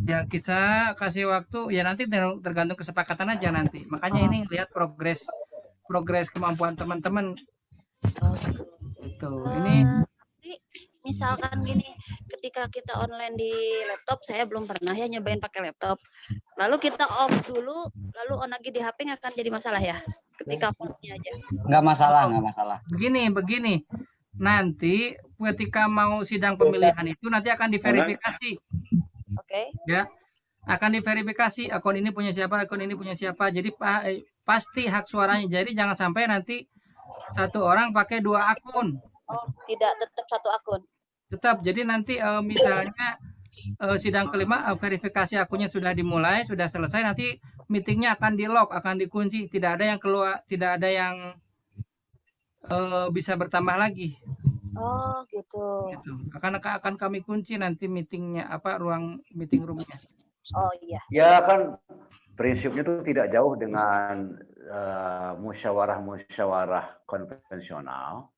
Ya kita kasih waktu ya nanti tergantung kesepakatan aja nanti. Makanya ini lihat progres kemampuan teman-teman. Itu. Ini Misalkan gini, ketika kita online di laptop, saya belum pernah ya nyobain pakai laptop. Lalu kita off dulu, lalu on lagi di HP nggak akan jadi masalah ya? Ketika fontnya aja. Nggak masalah. Begini. Nanti ketika mau sidang pemilihan itu nanti akan diverifikasi. Oke. Ya. Akan diverifikasi akun ini punya siapa, akun ini punya siapa. Jadi pasti hak suaranya. Jadi jangan sampai nanti satu orang pakai 2 akun. Oh, tidak tetap satu akun. Tetap. Jadi nanti misalnya sidang kelima verifikasi akunnya sudah dimulai, sudah selesai, nanti meetingnya akan di-lock, akan dikunci, tidak ada yang keluar, tidak ada yang bisa bertambah lagi. Oh, gitu. Akan kami kunci nanti meetingnya, ruang meeting roomnya. Oh iya. Ya kan prinsipnya itu tidak jauh dengan musyawarah konvensional.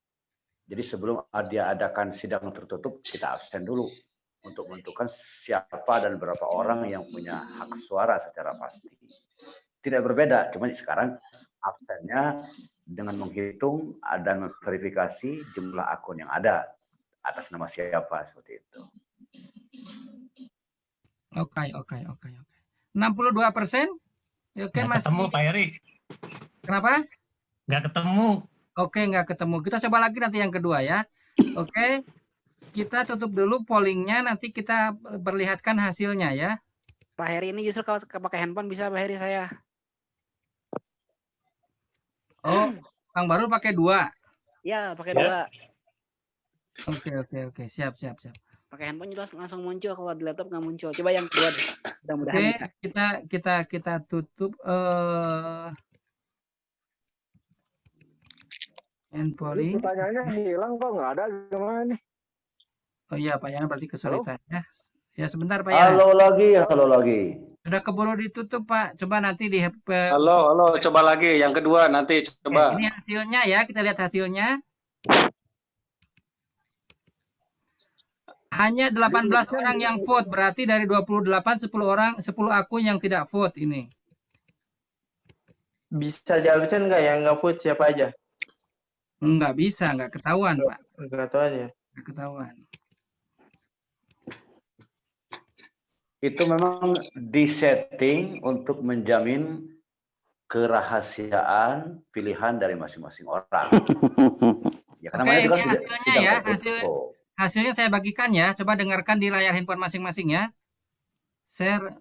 Jadi sebelum dia adakan sidang tertutup, kita absen dulu untuk menentukan siapa dan berapa orang yang punya hak suara secara pasti. Tidak berbeda, cuma sekarang absennya dengan menghitung dan verifikasi jumlah akun yang ada atas nama siapa, seperti itu. Oke. 62%? Oke, Mas. Ketemu Pak Heri. Kenapa? Nggak ketemu. Oke, nggak ketemu. Kita coba lagi nanti yang kedua ya. Oke, kita tutup dulu pollingnya, nanti kita perlihatkan hasilnya ya. Pak Heri ini justru kalau pakai handphone bisa Pak Heri saya. Oh, Kang Barul pakai 2. Ya, pakai 2. Oke. Siap. Pakai handphone jelas langsung muncul, kalau di laptop nggak muncul. Coba yang kedua deh. Mudah-mudahan bisa. Kita tutup polling. Pertanyaannya hilang kok, nggak ada gimana nih? Oh iya, Pak Yana berarti kesulitan ya. Ya sebentar Pak Yana. Halo lagi. Sudah keburu ditutup Pak. Coba nanti di Halo, coba lagi yang kedua nanti coba. Ini hasilnya ya, kita lihat hasilnya. Hanya 18 orang yang vote, berarti dari 28 10 akun yang tidak vote ini. Bisa dihabisin nggak yang nggak vote siapa aja? Nggak bisa, nggak ketahuan Pak. Nggak ketahuan ya? Nggak ketahuan. Itu memang disetting untuk menjamin kerahasiaan pilihan dari masing-masing orang. Ya, Oke, ini hasilnya ya, hasilnya saya bagikan ya. Coba dengarkan di layar handphone masing-masing ya. Share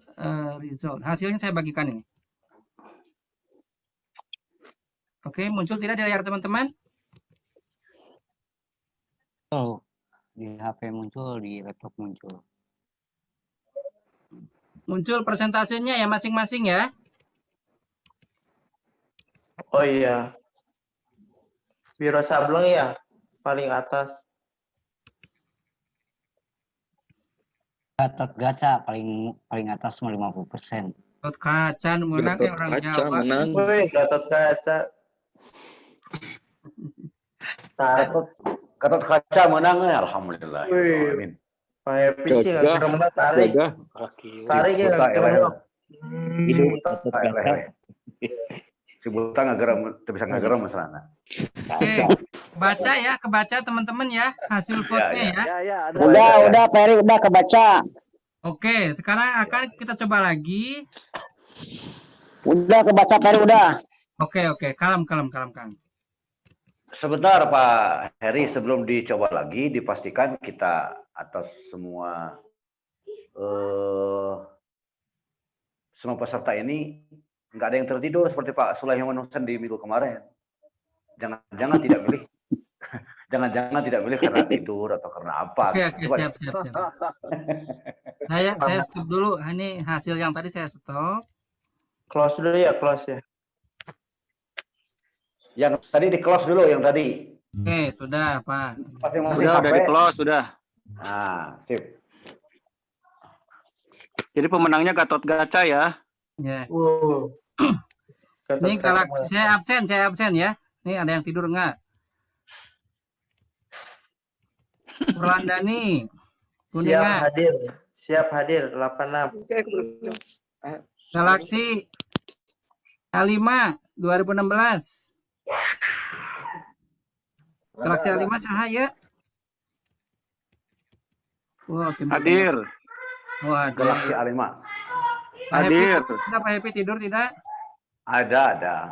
result. Hasilnya saya bagikan ini. Oke, muncul tidak di layar teman-teman? Oh, di HP muncul, di laptop muncul. Muncul persentasenya ya masing-masing ya. Oh iya. Wiro Sableng ya, paling atas. Gatot Kaca paling atas 50%. Gatot Kaca menang orang Jawa. Wih, Gatot Kaca. Gatot Kaca menang, alhamdulillah. Wih, Pak Happy sih nggak gerem banget, tarik ya nggak gerem. Si Buta nggak gerem, bisa nggak gerem masalahnya. Oke, kebaca teman-teman ya hasil vote-nya ya. Udah Pak Heri, udah kebaca. Oke, sekarang akan kita coba lagi. Udah kebaca Pak Heri, udah. Oke, kalem Kang. Sebentar Pak Heri, sebelum dicoba lagi, dipastikan kita atas semua peserta ini nggak ada yang tertidur seperti Pak Sulaiman Husain di minggu kemarin. Jangan tidak milih. Jangan tidak milih karena tidur atau karena apa. Oke, siap. Saya stop dulu. Ini hasil yang tadi saya stop. Close dulu ya, close ya. Yang tadi di close dulu, yang tadi. Oke, sudah, Pak. Masing-masing Udah HP. di close, sudah. Nah, sip. Jadi pemenangnya Gatot Gaca ya. Ya. Gatot Ini kalau Kaca. saya absen ya. Ini ada yang tidur enggak? Purlandani. Kuningan. Siap hadir 86. Galaksi A5 2016. Galaksi A5 Cahaya. Wow, Hadir. Oh, hadir. Galaksi A5. Pak Hadir. Happy, tidak Pak Happy tidur tidak? Ada.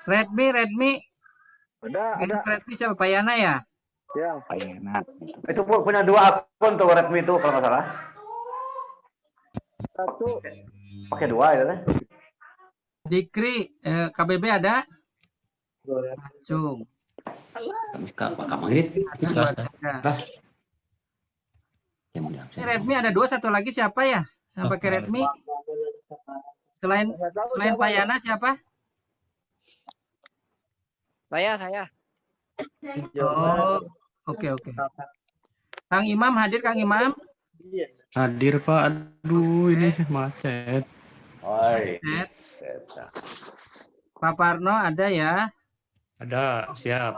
Redmi. Ada. Redmi siapa? Pak Yana ya? Ya. Pak Yana. Itu punya 2 akun tuh Redmi itu kalau nggak salah. Satu. Pakai 2 ya kan? Dikri, KBB ada? Cung. Pak Maghrib. Ini Redmi ada 2, satu lagi siapa ya? Yang pakai Redmi? Selain Pak Yana siapa? Saya. Oh, oke. Kang Imam hadir, Kang Imam? Hadir Pak. Aduh, ini macet. Pak Parno ada ya? Ada, siap.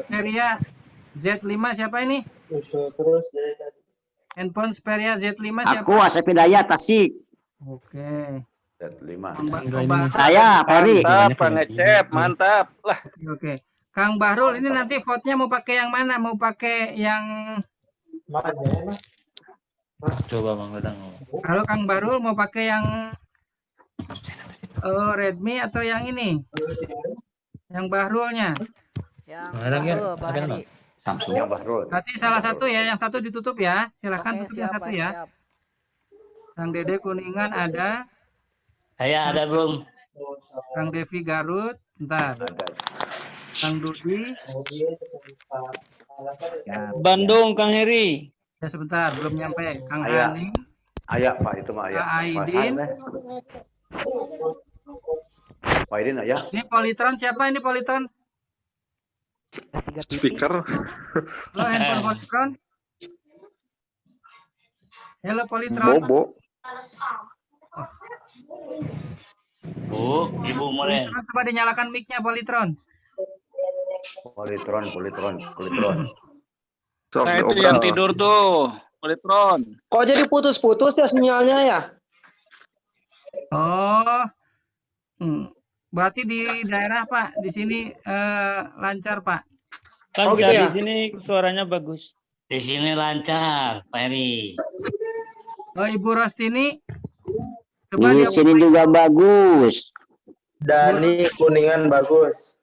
Xperia Z5 siapa ini? Handphone Xperia Z5 siapa? Aku Asep Hidayat Tasik. Oke. Z5. Saya Peri. Mantap, pengecep, mantap. Lah. Oke. Kang Bahrul ini nanti vote-nya mau pakai yang mana? Mau pakai yang Coba Bang Dadang. Halo Kang Bahrul mau pakai yang Redmi atau yang ini? Yang Bahrulnya? Yang Bahrul, Pak Heri. Samsung yang Bahrul. Berarti salah satu ya, yang satu ditutup ya. Silakan Oke, tutup yang siap, satu Pak, ya. siap. Kang Dede Kuningan ada. Saya ada belum? Kang Devi Garut, bentar. Kang Dudi. Bandung, Kang Heri. Ya sebentar, belum nyampe. Kang Ayah. Haning. Ayah Pak itu mah ayah. Pak Aidin. Pak Aidin ayah. Ini Polytron siapa ini Polytron? Speaker. Halo handphone Polytron. Halo Polytron. Bobo. Bu, Ibu Molen. Polytron, coba dinyalakan mic-nya Polytron. Polytron. Nah itu yang tidur tuh, Polytron. Kok jadi putus-putus ya sinyalnya ya? Oh. Berarti di daerah Pak, di sini lancar Pak. Lancar gitu ya? di sini suaranya bagus. Di sini lancar, Pak Heri. Oh, Ibu Rostini. Di sini juga bagus. Dani Kuningan bagus.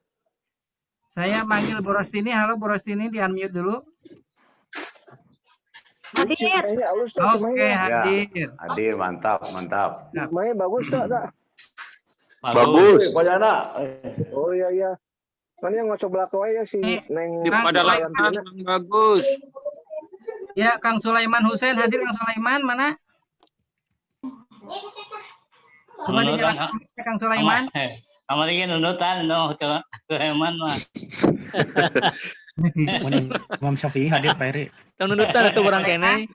Saya manggil Bu Rostini. Halo Bu Rostini, di-unmute dulu. Hadir. Oke, hadir. Ya, hadir, mantap. Main bagus tak? Bagus. Pak Yana. Oh iya. Mana yang ngocok belakang ya si Neng. Di pada lapangan bagus. Ya, Kang Sulaiman Husein hadir. Kang Sulaiman mana? Coba dinyalakan mic-nya, Kang Sulaiman. Kamar ini nunutan dong, Sulaiman mah. Imam Syafi'i hadir Pak Heri. Nunutan atau orang kene?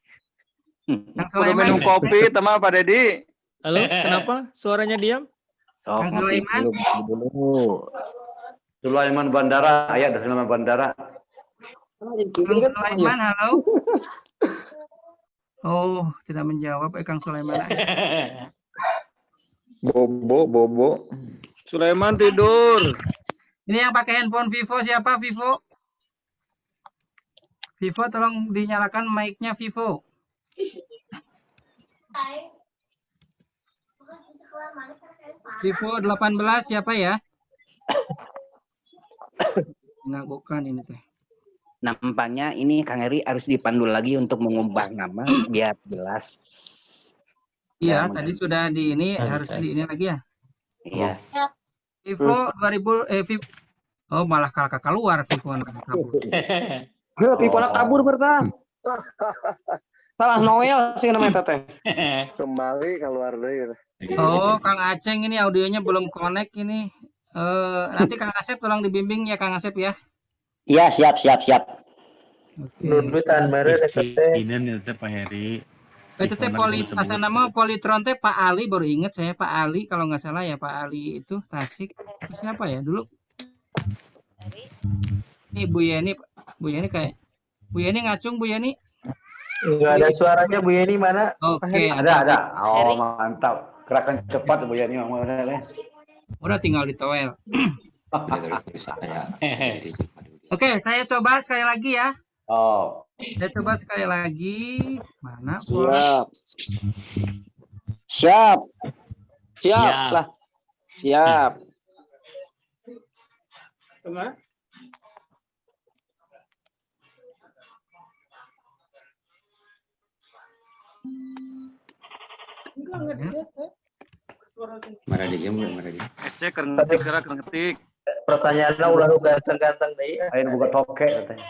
Kang Udah Sulaiman. minum kopi, teman Pak Dedi. Halo, kenapa suaranya diam? Kang Sulaiman. Sulaiman Bandara, ayah dari Sulaiman Bandara. Kang Sulaiman, halo. Oh, tidak menjawab Kang Sulaiman. Bobo. Sulaiman tidur. Ini yang pakai handphone Vivo siapa? Vivo, tolong dinyalakan mic-nya Vivo. Vivo 18 siapa ya? Nah, bukan ini teh. Nampaknya ini Kang Heri harus dipandu lagi untuk mengubah nama biar jelas. Iya, tadi sudah di ini, harus di ini lagi ya. Iya. Vivo 2000 Oh, malah kakak keluar Vivo kabur. Pipola kabur berta. Salah Noel sih namanya teh. Kembali keluar deh. Oh, Kang Aceng ini audionya belum connect ini. Nanti Kang Asep tolong dibimbing ya Kang Asep ya. Iya, siap. Nundutan mere teh. Ini nih teh Pak Heri. Itu teh asal nama Politron teh Pak Ali, baru inget saya Pak Ali kalau nggak salah ya, Pak Ali itu Tasik. Itu siapa ya dulu? Ini Bu Yeni kayak Bu Yeni ngacung Bu Yeni. Enggak ada suaranya Bu Yeni mana? Oke. Ada. Oh, mantap. Gerakan cepat Bu Yani. Udah tinggal di toel. Oke, saya coba sekali lagi ya. Oh. Saya coba sekali lagi. Mana? Siap lah. Siap. Saya ketik. Pertanyaannya ulah ganteng-ganteng deh. Ayo buka toke katanya.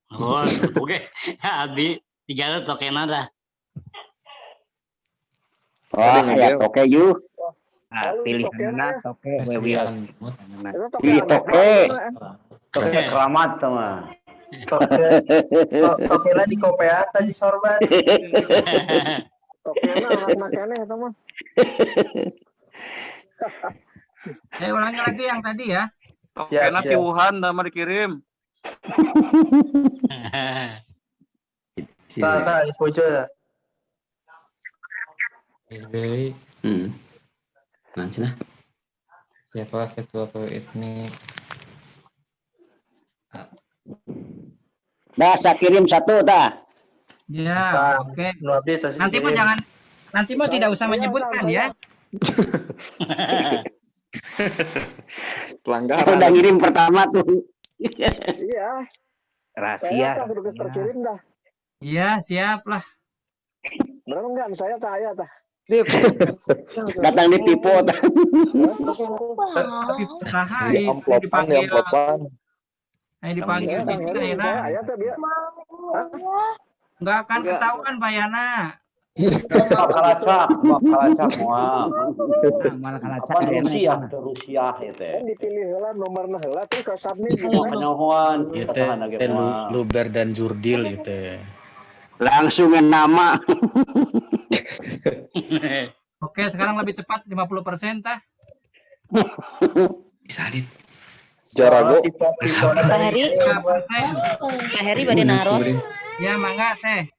Oh, oke. Abi, tinggal token ada. Wah, ya toke yuk. Nah, pilih mana toke wewios. Pilih toke. Toke keramat sama. Toke lah di kopea tadi sorban. Toke anak aneh teman. Saya ulangi lagi yang tadi ya. Tokena di Wuhan nama dikirim. Tak, exposure lah. Nanti lah. Siapa ketua etnik? Nah, saya kirim satu dah. Ya, oke. Nanti mah tidak usah menyebutkan ya. Pelanggaran. Saya udah ngirim pertama tuh. Iya. Rahasia. Terkirim dah. Iya, siap lah. Benar enggak? Saya tak ayat dah. Datang ditipu. Tapi usaha dipanggil. Dipanggil Enggak akan ketahuan Pak Yana. Kalacak Rusia itu. Dipilih heula nomorna heula terus ka submit. Kanyohoan Luber dan Jurdil itu. Langsung nama. Oke, sekarang lebih cepat 50% tah. Bisa dit. Jarago. Pak Heri bade naros. Ya, mangga teh.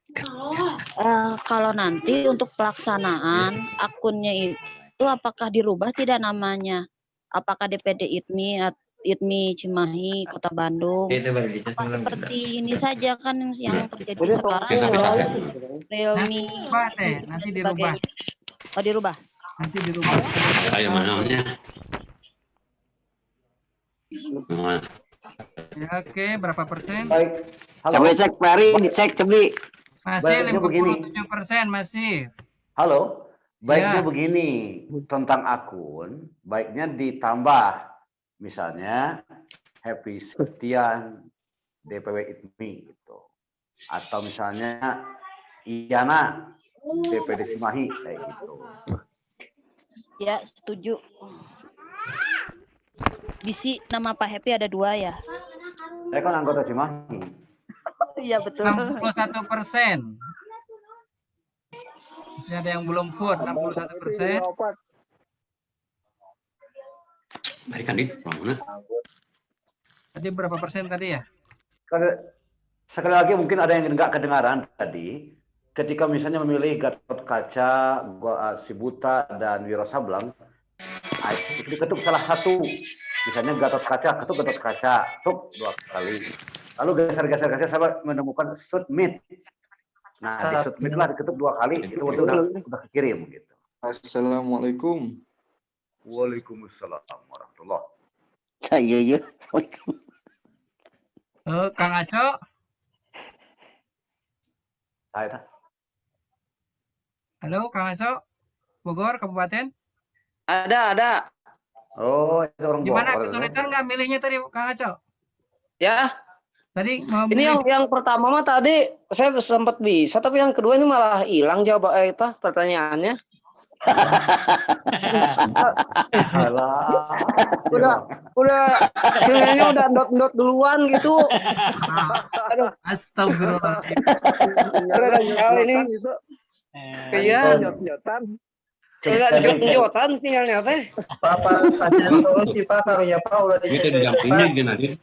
Kalau nanti untuk pelaksanaan akunnya itu apakah dirubah tidak namanya? Apakah DPD ITMI Cimahi Kota Bandung? Apa seperti ini saja kan yang terjadi sekarang? Realme nanti dirubah. Oh, dirubah. Nanti dirubah. Ayo mahalnya. Ya, oke, berapa persen? Baik. Coba cek Peri, dicek coba. Masih 57% masih. Halo. Baiknya Ya. begini, tentang akun, baiknya ditambah misalnya Happy Septian DPW ITMI gitu. Atau misalnya Iyana DPD Cimahi kayak gitu. Ya, setuju. Bisi nama Pak Happy ada 2 ya? Saya kan anggota Cimahi. Iya betul. 61%. Masih ada yang belum vote, 61%. Berikan dit, mana? Tadi berapa persen tadi ya? Sekali lagi mungkin ada yang nggak kedengaran tadi. Ketika misalnya memilih Gatot Kaca, Sibuta, dan Wiro Sableng, diketuk salah satu. Misalnya Gatot Kaca, ketuk Gatot Kaca, ketuk 2 kali. Lalu geser-geser saya menemukan submit. Nah, di submit lah diketuk 2 kali, itu udah kekirim gitu. Assalamualaikum. Waalaikumsalam warahmatullah. Iya. Kang Aco. Saya. Halo, Kang Aco. Bogor, Kabupaten. Ada. Oh, itu orang Gimana Bogor. kesulitan nggak milihnya tadi, Kang Aco? Ya. Tadi mau Ini milih yang pertama mah tadi saya sempat bisa, tapi yang kedua ini malah hilang jawab pertanyaannya. udah hasilnya udah not duluan gitu. Aduh, astagfirullahaladzim. ini gitu. iya Jot-jotan. jot-jotan sinyalnya teh. Pak pasien solusi Pak karunya Pak udah Ini disesuaikan didampingi Pak. gini Adit.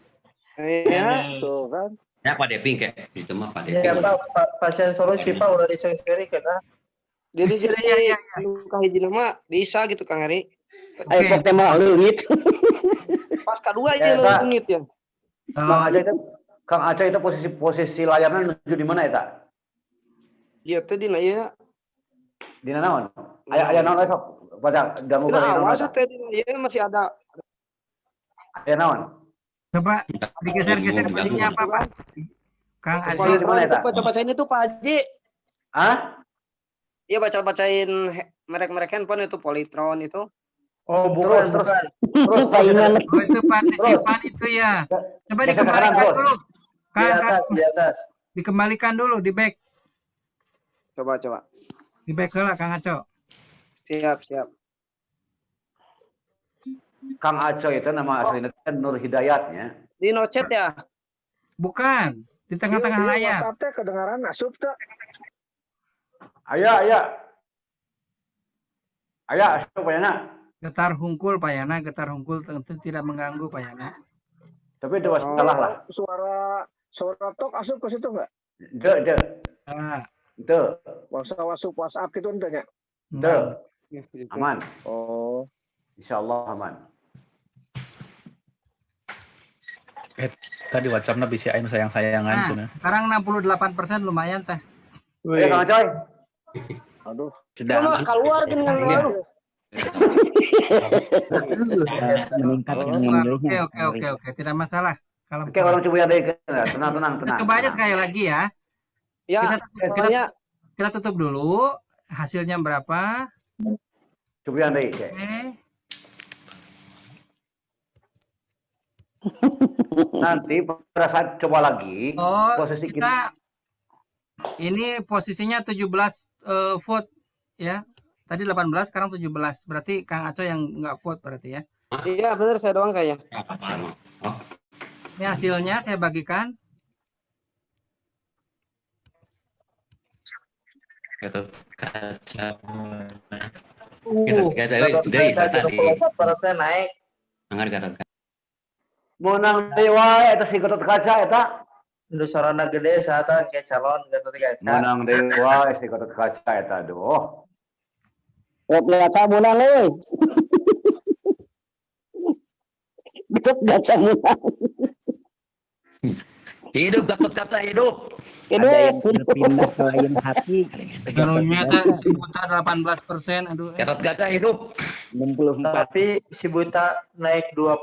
Iya. Tuh kan. Ya Pak Deping kayak itu mah Pak Iya Deping. Pak pasien solusi Pak udah disesuaikan Pak. Jadi luka hiji nama bisa gitu Kang Ari. Ayo kok tema leungit. Pas kedua aja leungit ya. Kang Aceh itu posisi layarnya menuju di mana ya, Tak? Iya tadi nah ya. Di naon? Aya naon esok? Baca dangu ka Nah, naon? masa tadi ya masih ada. Aya naon? Coba digeser-geser palingnya apa Pak? Kang Aceh. Di mana ya, Tak? Baca-bacain itu Pak Haji. Hah? Iya baca-bacain merek-merek handphone itu Polytron itu. Oh bukan. Terus Palingan Oh itu partisipan itu ya. Coba dikembalikan dulu. Di atas. Dikembalikan dulu di back. Coba. Di back lah Kang Aco. Siap. Kang Aceh itu nama aslinya Nur Hidayatnya. Di nocet ya? Bukan, di tengah-tengah layar. WhatsApp teh kedengaran asup teh. Aya, supaya Getar hungkul Pak Yana, getar hungkul tentu tidak mengganggu Pak Yana. tapi itu salah lah. Suara tok asup ke situ enggak? De. WhatsApp gitu entenya. De. Aman. Oh. Insyaallah aman. Tadi WhatsApp-nya bisa aing sayang-sayangan cenah. Sekarang 68% lumayan teh. Ayo Kang Aceh. Aduh. Sudah Cuma keluar gini lalu. Oke, tidak masalah. Kalau Oke, orang coba ada tenang. coba aja sekali lagi ya. Ya, Kita tutup dulu. Hasilnya berapa? Coba ada. Nanti pada saat coba lagi posisi kita ini posisinya 17 vote ya. Tadi 18 sekarang 17. Berarti Kang Aco yang nggak vote berarti ya. Iya benar saya doang kayaknya. Ini hasilnya saya bagikan. Gatot kaca. Persen naik. Anggar Gatot kaca. Menang dewa eta si Gatot kaca eta. Nu sorana gede saata ke calon Gatot kaca. Menang dewa si Gatot kaca eta aduh. Gatot menang euy. Gatot kaca menang. Hidup Gatot kaca hidup. Ada yang berpindah ke lain hati. Garunya si Buta 18%. Aduh. Gatot kaca hidup. 64. Tapi si Buta naik 2%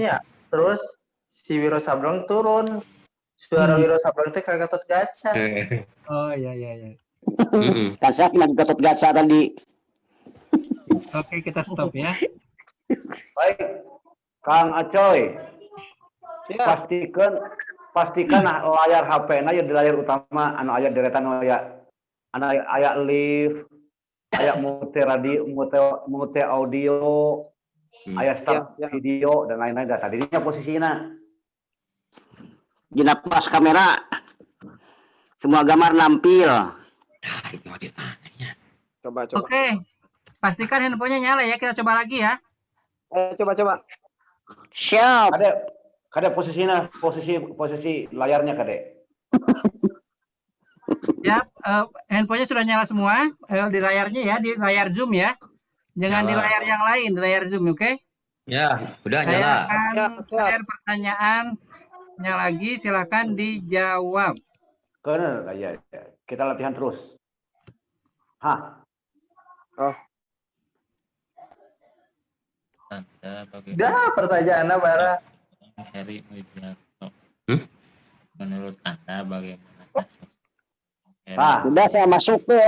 ya. Terus si Wiro Sableng turun. Suara Wiro Sableng teh ka Gatot kaca. Oh iya. Kaca lagi Gatot kaca tadi. Oke, kita stop ya. Baik. Kang Acoy. Pastikan layar HP-na ya di layar utama anu aya deretan aya live, aya mute audio, aya start video dan lain-lain data dirinya posisinya. Dina pas kamera. Semua gambar nampil. Coba. Oke. Pastikan handphonenya nyala ya. Kita coba lagi ya. Coba. Siap. Kade posisi layarnya kade. Ya, handphonenya sudah nyala semua di layarnya ya, di layar Zoom ya. Jangan di layar yang lain, di layar Zoom, oke? Ya, udah Saya nyala. akan share pertanyaannya lagi, silakan dijawab. Karena ya, kita latihan terus. Dah pertanyaannya bara. Heri Widianto. Menurut Anda bagaimana? Udah saya masuk tuh.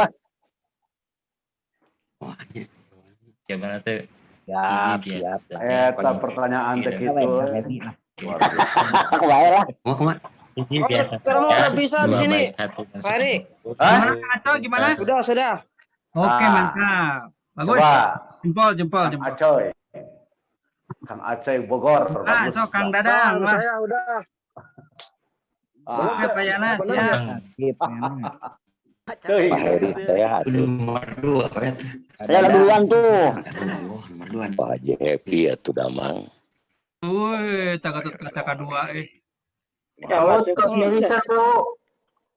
Gimana tuh? Siap. Eta pertanyaan teh kitu. Aku bae lah. Kumaha? Ini Oh, biasa sekarang saja. udah bisa di Dua sini. baik hati dan Pak Heri. sepuluh. Gimana Kang Acoy, gimana? Sudah. Oke, Nah, mantap. Bagus. coba Jempol. Kang Acoy. Kang Acoy Bogor, bagus. So Kang Bang, Dadang. Wah, saya udah. oke Pak Yana, Siapa nanya? siap. Cuy. Pak Heri saya Nomor 2 kan. saya lah duluan tuh. Nomor 2. Pak Haji Happy ya tuh damang. Wih, Gatot Kaca kedua. Tahu tos miliser tuh.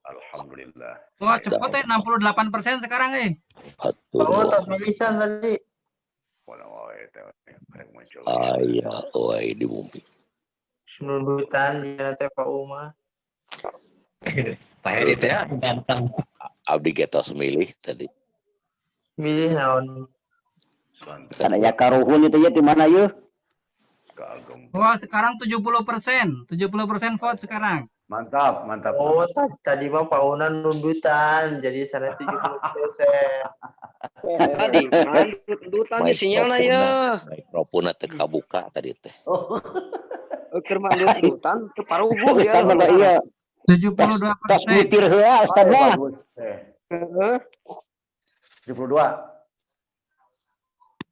Alhamdulillah. Wah, cepet 68% sekarang. Tahu tos miliser tadi. Ayah, oi di bumi. Nundutan di teh Pak Uma. Pak Heri teh ya. Ganteng. Abdi getos milih tadi. Milih naon. Karena ya karuhun itu ya di mana yuk? Wah, sekarang 70%. 70% vote sekarang. Mantap. Oh, tadi mah Pak Una nundutan, jadi sana 70%. Tadi nundutan di sinyalna ya. Mikrofon teh kabuka tadi teh. Keur nundutan ke paruguh ya. Ustaz mah iya. 72%. Tas mitir heula Ustaz mah. Heeh. 72.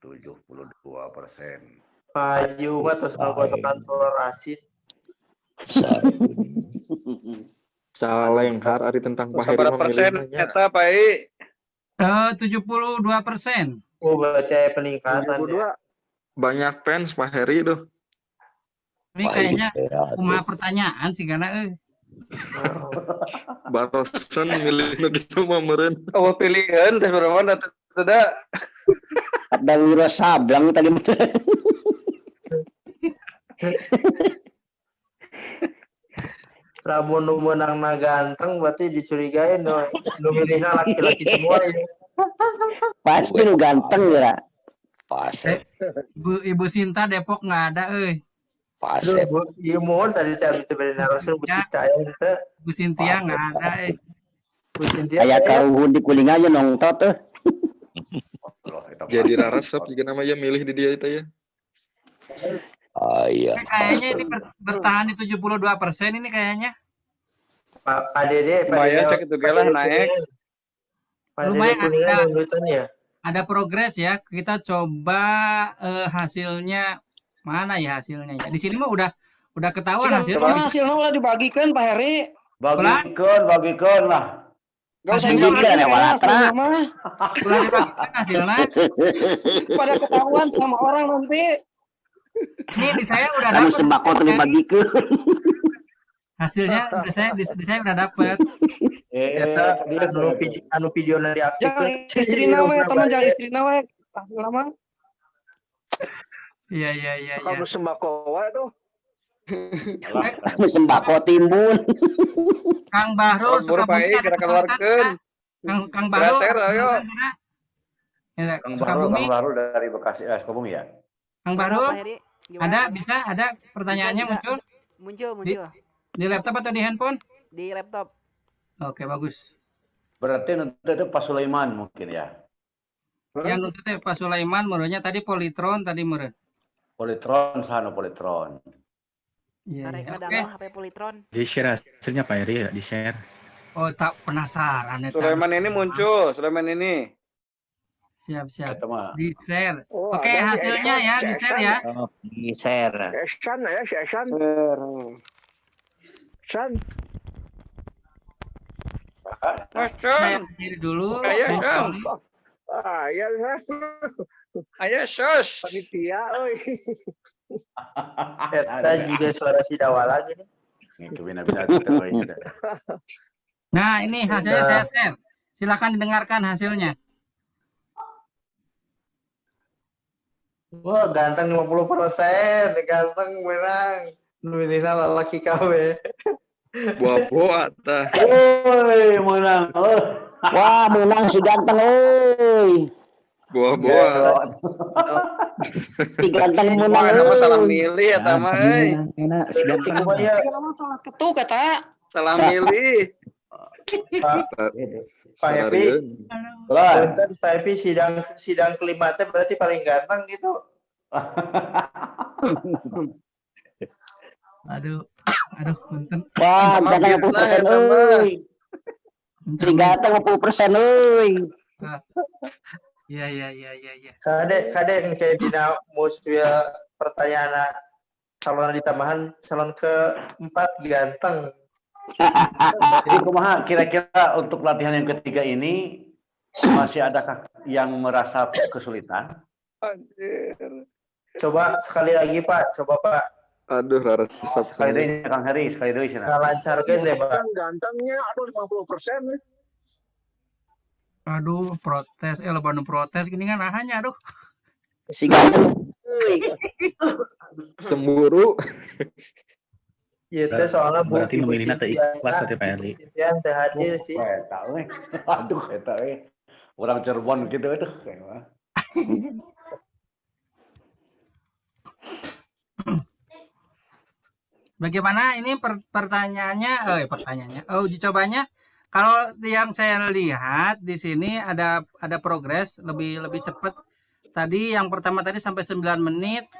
72%. Pak Yu mah tos ngagosok kantor asid. Salenghar ari tentang Pak Heri Berapa persen eta Pak I? 72%. Oh, berarti ada peningkatan ya. Banyak fans Pak Heri tuh. Ini kayaknya cuma pertanyaan sih karena Barosan milih nu kitu mah meureun. Oh, pilihan teh berapa tidak? Ada wira sablang tadi mah. Lamun nu meunangna ganteng berarti dicurigain nu milihna laki-laki semua ya. Pasti lu ganteng ya. Pasep. Ibu Sinta Depok nggak ada, Pasep. Ieu mohon tadi teh abdi teh bade naroskeun Bu Sinta aya henteu. Bu Sintia nggak ada, Bu Sintia Aya karuhun di kulingan aja nongtot teh. Jadi raresep juga namanya milih di dia itu ya. Iya. Kayaknya ini bertahan di 72% ini kayaknya. Pak Dede, Lumayan segitu gelah naik. Lumayan ada ya. Ada progres ya. Kita coba hasilnya mana ya hasilnya ya. Di sini mah udah ketahuan hasilnya. Hasilnya udah dibagikan Pak Heri. Bagikan lah. Gak usah dibagikan ya walatra. Udah dibagikan hasilnya. Pada ketahuan sama orang nanti. Ini di saya udah Anu dapat. sembako tuh dibagikeun. Hasilnya di saya udah dapat. Eta anu video na diaktifkeun. Istrina we teman jangan istrina we. Hasil nama. Iya. Kalau sembako wae tuh. Anu sembako timbun. Kang Bahrul Sukabumi kira keluarkeun. Kang Bahrul. Graser ayo. Ya, Kang Sukabumi. Bahrul dari Bekasi, Sukabumi ya. Kang Bahrul. Ada pertanyaannya Bisa. muncul? Muncul. Di laptop atau di handphone? Di laptop. Oke, bagus. Berarti nanti itu Pak Sulaiman mungkin ya. Yang nuntut teh Pak Sulaiman menurutnya tadi politron tadi meureun. Politron sana politron. Iya. Oke. HP Politron. Di share hasilnya Pak Heri ya, di share. Oh, tak penasaran ya. Sulaiman ini muncul, Sulaiman ini. Siap. Di share. Oke, ada hasilnya si ya, Esan, di si share Esan. ya. Di share. Esan ya, si Esan. Esan. Saya berdiri dulu. Ayo, Sam. Iya, Ayo, sos. panitia euy. Eta juga suara si Dawa lagi nih. Itu bina-bina itu. Nah, ini hasilnya saya share. Silakan didengarkan hasilnya. Wah, ganteng 50%, ganteng menang. Milihna lalaki kawe. Buah tah. Woi, menang. Wah, menang si ganteng euy. Buah. Si ganteng menang. Ada euy. masalah milih eta mah euy. Enak, si ganteng. Salah ketuk kata. Salah milih. Pak Happy. Punten Pak Happy sidang kelima teh berarti paling ganteng gitu. Aduh. Aduh, punten. Wah, Maaf, ganteng Firna, 50% eta mah. euy. Si ganteng 50% euy. Iya. Kadang kayak dina musuh pertanyaan calon ditambahan calon keempat ganteng. Jadi kumaha kira-kira untuk latihan yang ketiga ini masih adakah yang merasa kesulitan? Anjir. Coba sekali lagi Pak, coba Pak. Aduh, rara resep Sekali saya. deui Kang Heri, sekali deui cenah. Ngalancarkeun deh Pak. Gantengnya aduh 50%. Aduh, protes. Bandung protes gini kan ahanya, aduh. Si ganteng euy. Cemburu. Iya teh soalnya Bu Berarti Ibu memilihnya teh ikhlas teh Pak Heri. Cynthia teh hadir sih. Eta euy. Aduh eta euy. Urang Cirebon gitu aduh kayak Bagaimana ini pertanyaannya? Uji cobanya. Kalau yang saya lihat di sini ada progres lebih cepat. Tadi yang pertama tadi sampai 9 menit.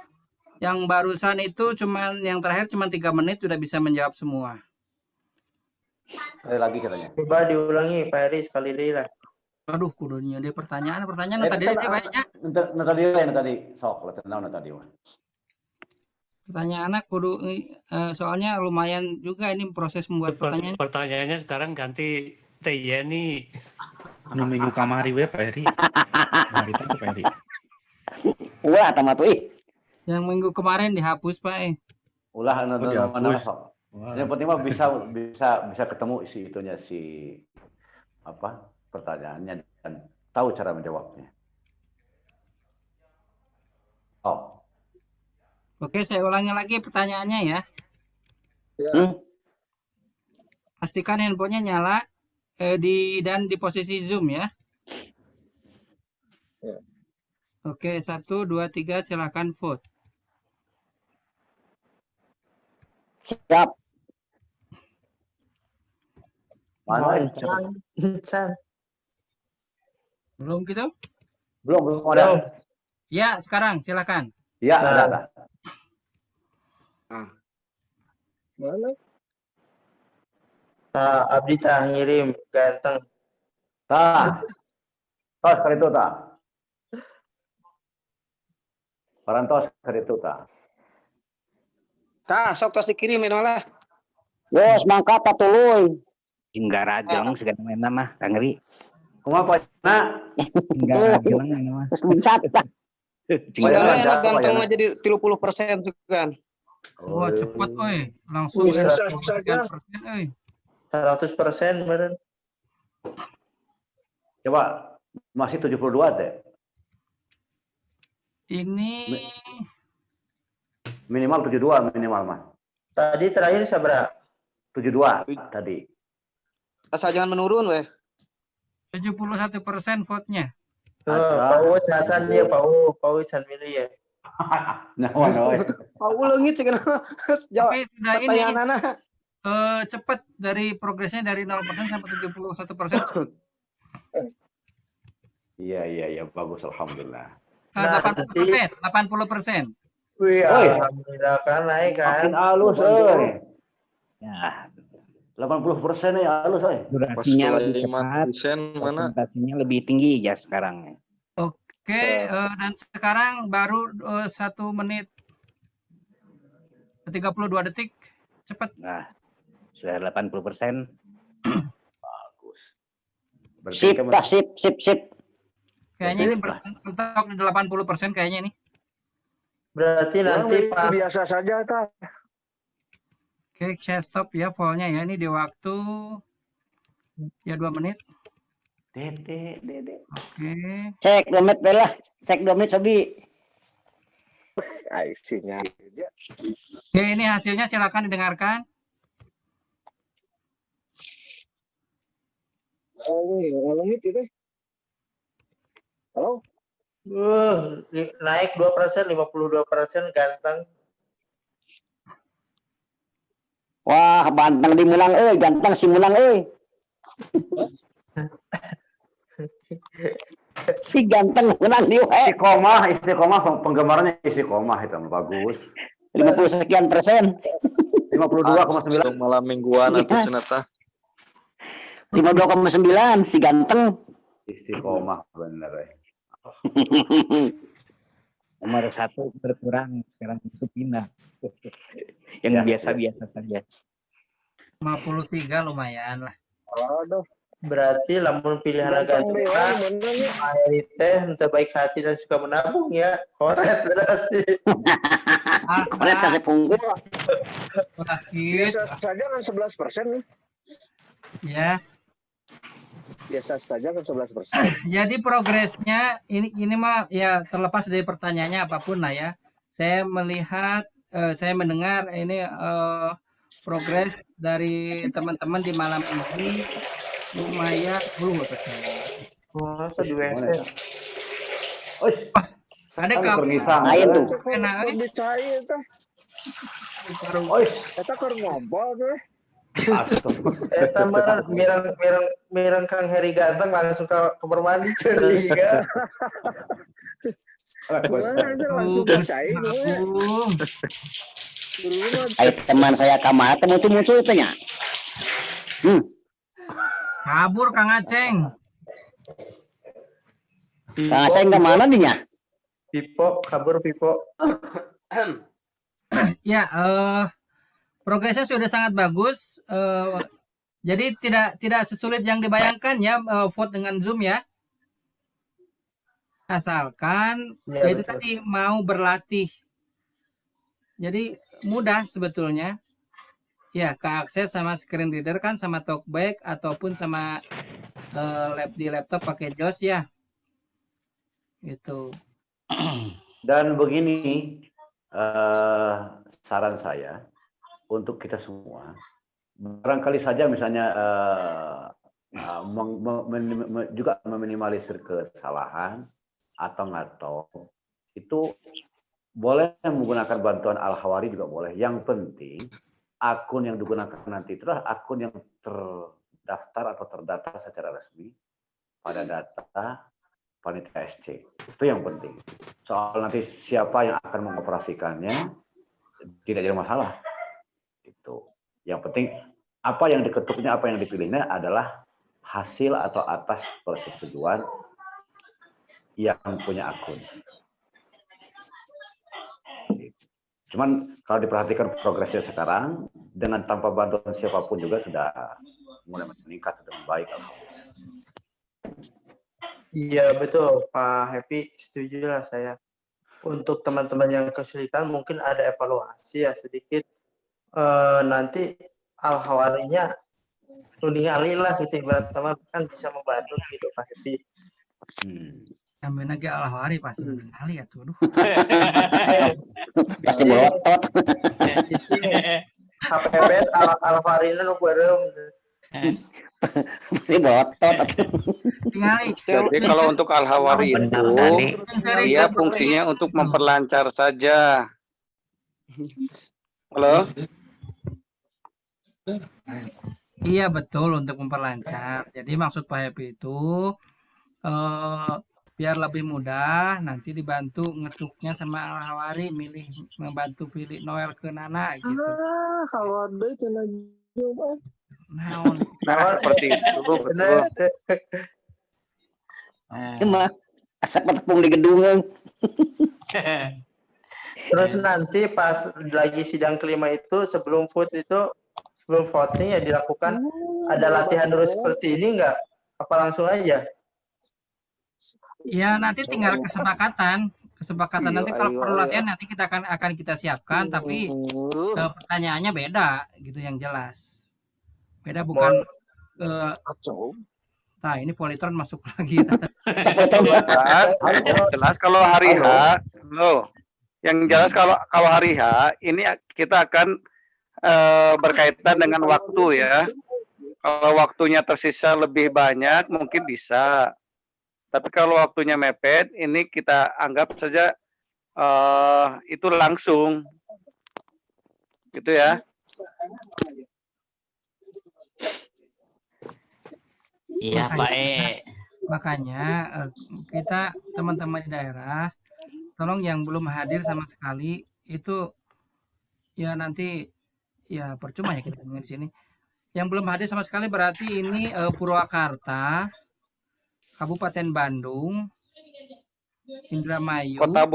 Yang barusan itu yang terakhir cuma 3 menit sudah bisa menjawab semua. Sekali lagi katanya. Coba diulangi Pak Heri sekali deui lah. Aduh, kudunya dia pertanyaan tadi dia banyak. Tadi sok lah tadi mah. Pertanyaan anak kudu soalnya lumayan juga ini proses membuat pertanyaan. Pertanyaannya sekarang ganti Teh Yeni. Nu minggu kamari we Pak Heri. Hari itu Pak Heri. Ulah tamat euy. Yang minggu kemarin dihapus Pak. Ulah mana sok. Wow. Yang penting mah bisa ketemu si apa pertanyaannya dan tahu cara menjawabnya. Oh. Oke, saya ulangi lagi pertanyaannya ya. Pastikan handphonenya nyala dan di posisi zoom ya. Oke, 1, 2, 3 silakan vote. Siap. Mana? Belum gitu? Belum ada. Ya, sekarang silakan. Ya, ada. Mana? Abdi tah ngirim ganteng. Tah. Tos kali itu tah. Parantos kali itu tah. Tah, sok tos dikirim lah. Wes mangkat atuluy. Hingga rajang segala mana mah Kang Heri. Kumaha Pak? Hingga rajang mah. Terus mencat tah. Tinggal ganteng mah jadi 30% juga. Wah, cepet euy. Langsung 100% euy. 100% meureun. Coba masih 72 teh. Ini Minimal 72 minimal mah. Tadi terakhir sabra? 72 tadi. Asal jangan menurun weh. 71% vote-nya. Pau Hasan dia Pau Hasan milih ya. Naon we. Pau leungit cenah. Jawab. Tapi sudah ini Pertanyaanana. cepat dari progresnya dari 0% sampai 71%. Iya bagus alhamdulillah. 80%. Wih, alhamdulillah kan naik kan. Makin halus euy. Ya, 80% ya halus euy. durasinya lebih cepat, mana? presentasinya lebih tinggi ya sekarang. Oke, dan sekarang baru 1 menit 32 detik. Cepat. Nah, sudah 80%. Bagus. Sip, tah, sip. Kayaknya ini mentok di 80% kayaknya nih. Berarti nanti pas Biasa saja Kak. Oke, saya stop ya pollnya ya. Ini di waktu ya 2 menit. Dede. Oke. Cek 2 menit bae lah. Cek 2 menit Sobi. Isinya. Oke, ini hasilnya silakan didengarkan. Ngomongin itu. Halo? naik 2%, 52% ganteng. Wah, banteng di Mulang ganteng si Mulang si ganteng Mulang di Istiqomah penggemarnya istiqomah itu bagus. 50 sekian persen. 52,9. Langsung malam mingguan atau cenata. 52,9 si ganteng. Istiqomah bener ya. Nomor 1 berkurang, sekarang itu pindah. Yang biasa-biasa saja. 53 lumayan lah. Aduh. Berarti lamun pilihan agak Ganteng dewa bener nih. Mayori teh ente baik hati dan suka menabung ya. Koret berarti. Koret kasih punggul. Biasa saja kan 11% nih. Ya. Biasa saja kan 11%. Jadi progresnya ini mah ya terlepas dari pertanyaannya apapun lah ya. Saya melihat, saya mendengar ini progres dari teman-teman di malam ini lumayan. Masa di WC. Ada Lain tuh. Lebih cair teh. Eta keur ngobrol teh. Eta mah mireng Kang Heri ganteng langsung ke kamar mandi curiga. Langsung cair. Ay teman saya kamar muncul-muncul itu nya. Kabur Kang Aceng. Kang Aceng ke mana nih nya? Pipo, kabur Pipo. Ya, progresnya sudah sangat bagus. Jadi tidak sesulit yang dibayangkan ya vote dengan Zoom ya. Asalkan Ya, itu betul. tadi mau berlatih. Jadi mudah sebetulnya. Ya, keakses sama screen reader kan sama talkback ataupun sama di laptop pakai JOS ya. Gitu. Dan begini, saran saya untuk kita semua, barangkali saja misalnya juga meminimalisir kesalahan atau ngato, itu boleh menggunakan bantuan Al-Hawari juga boleh. Yang penting akun yang digunakan nanti itulah akun yang terdaftar atau terdata secara resmi pada data panitia SC. Itu yang penting. Soal nanti siapa yang akan mengoperasikannya tidak jadi masalah. Itu. Yang penting apa yang diketuknya, apa yang dipilihnya adalah hasil atau atas persetujuan yang punya akun. Cuman kalau diperhatikan progresnya sekarang dengan tanpa bantuan siapapun juga sudah mulai meningkat, sudah baik. Iya betul Pak Happy, setuju lah saya. Untuk teman-teman yang kesulitan mungkin ada evaluasi ya sedikit. Nanti Al-Hawarinya ningali lah gitu, ibarat sama kan bisa membantu gitu Pak Happy. Sampai lagi Al-Hawari pasti ningali ya tuh. Pasti berotot. HPP Al-Hawarinya nu beureum. Pasti berotot. Jadi kalau untuk Al-Hawari itu dia fungsinya untuk memperlancar saja. Halo? Iya betul, untuk memperlancar. Jadi maksud Pak Happy itu biar lebih mudah, nanti dibantu ngetuknya sama Al-Hawari, membantu pilih Noel ke Nana gitu. Kalau ada cenah Jumat. Nah, seperti itu betul. Emang asap tepung di gedung. Terus nanti pas lagi sidang kelima itu sebelum voting ya dilakukan ada latihan terus seperti ini enggak? Apa langsung aja? Ya nanti tinggal kesepakatan nanti kalau perlu latihan nanti kita akan kita siapkan, tapi pertanyaannya beda gitu yang jelas. Beda bukan nah ini Polytron masuk lagi. jelas kalau hari H, yang jelas kalau hari H ini kita akan berkaitan dengan waktu ya. Kalau waktunya tersisa lebih banyak mungkin bisa. Tapi kalau waktunya mepet, ini kita anggap saja itu langsung, gitu ya. Iya Pak Makanya kita teman-teman di daerah, tolong yang belum hadir sama sekali itu ya nanti ya percuma ya kita ngomongin di sini. Yang belum hadir sama sekali berarti ini Purwakarta, Kabupaten Bandung, Indramayu. Kota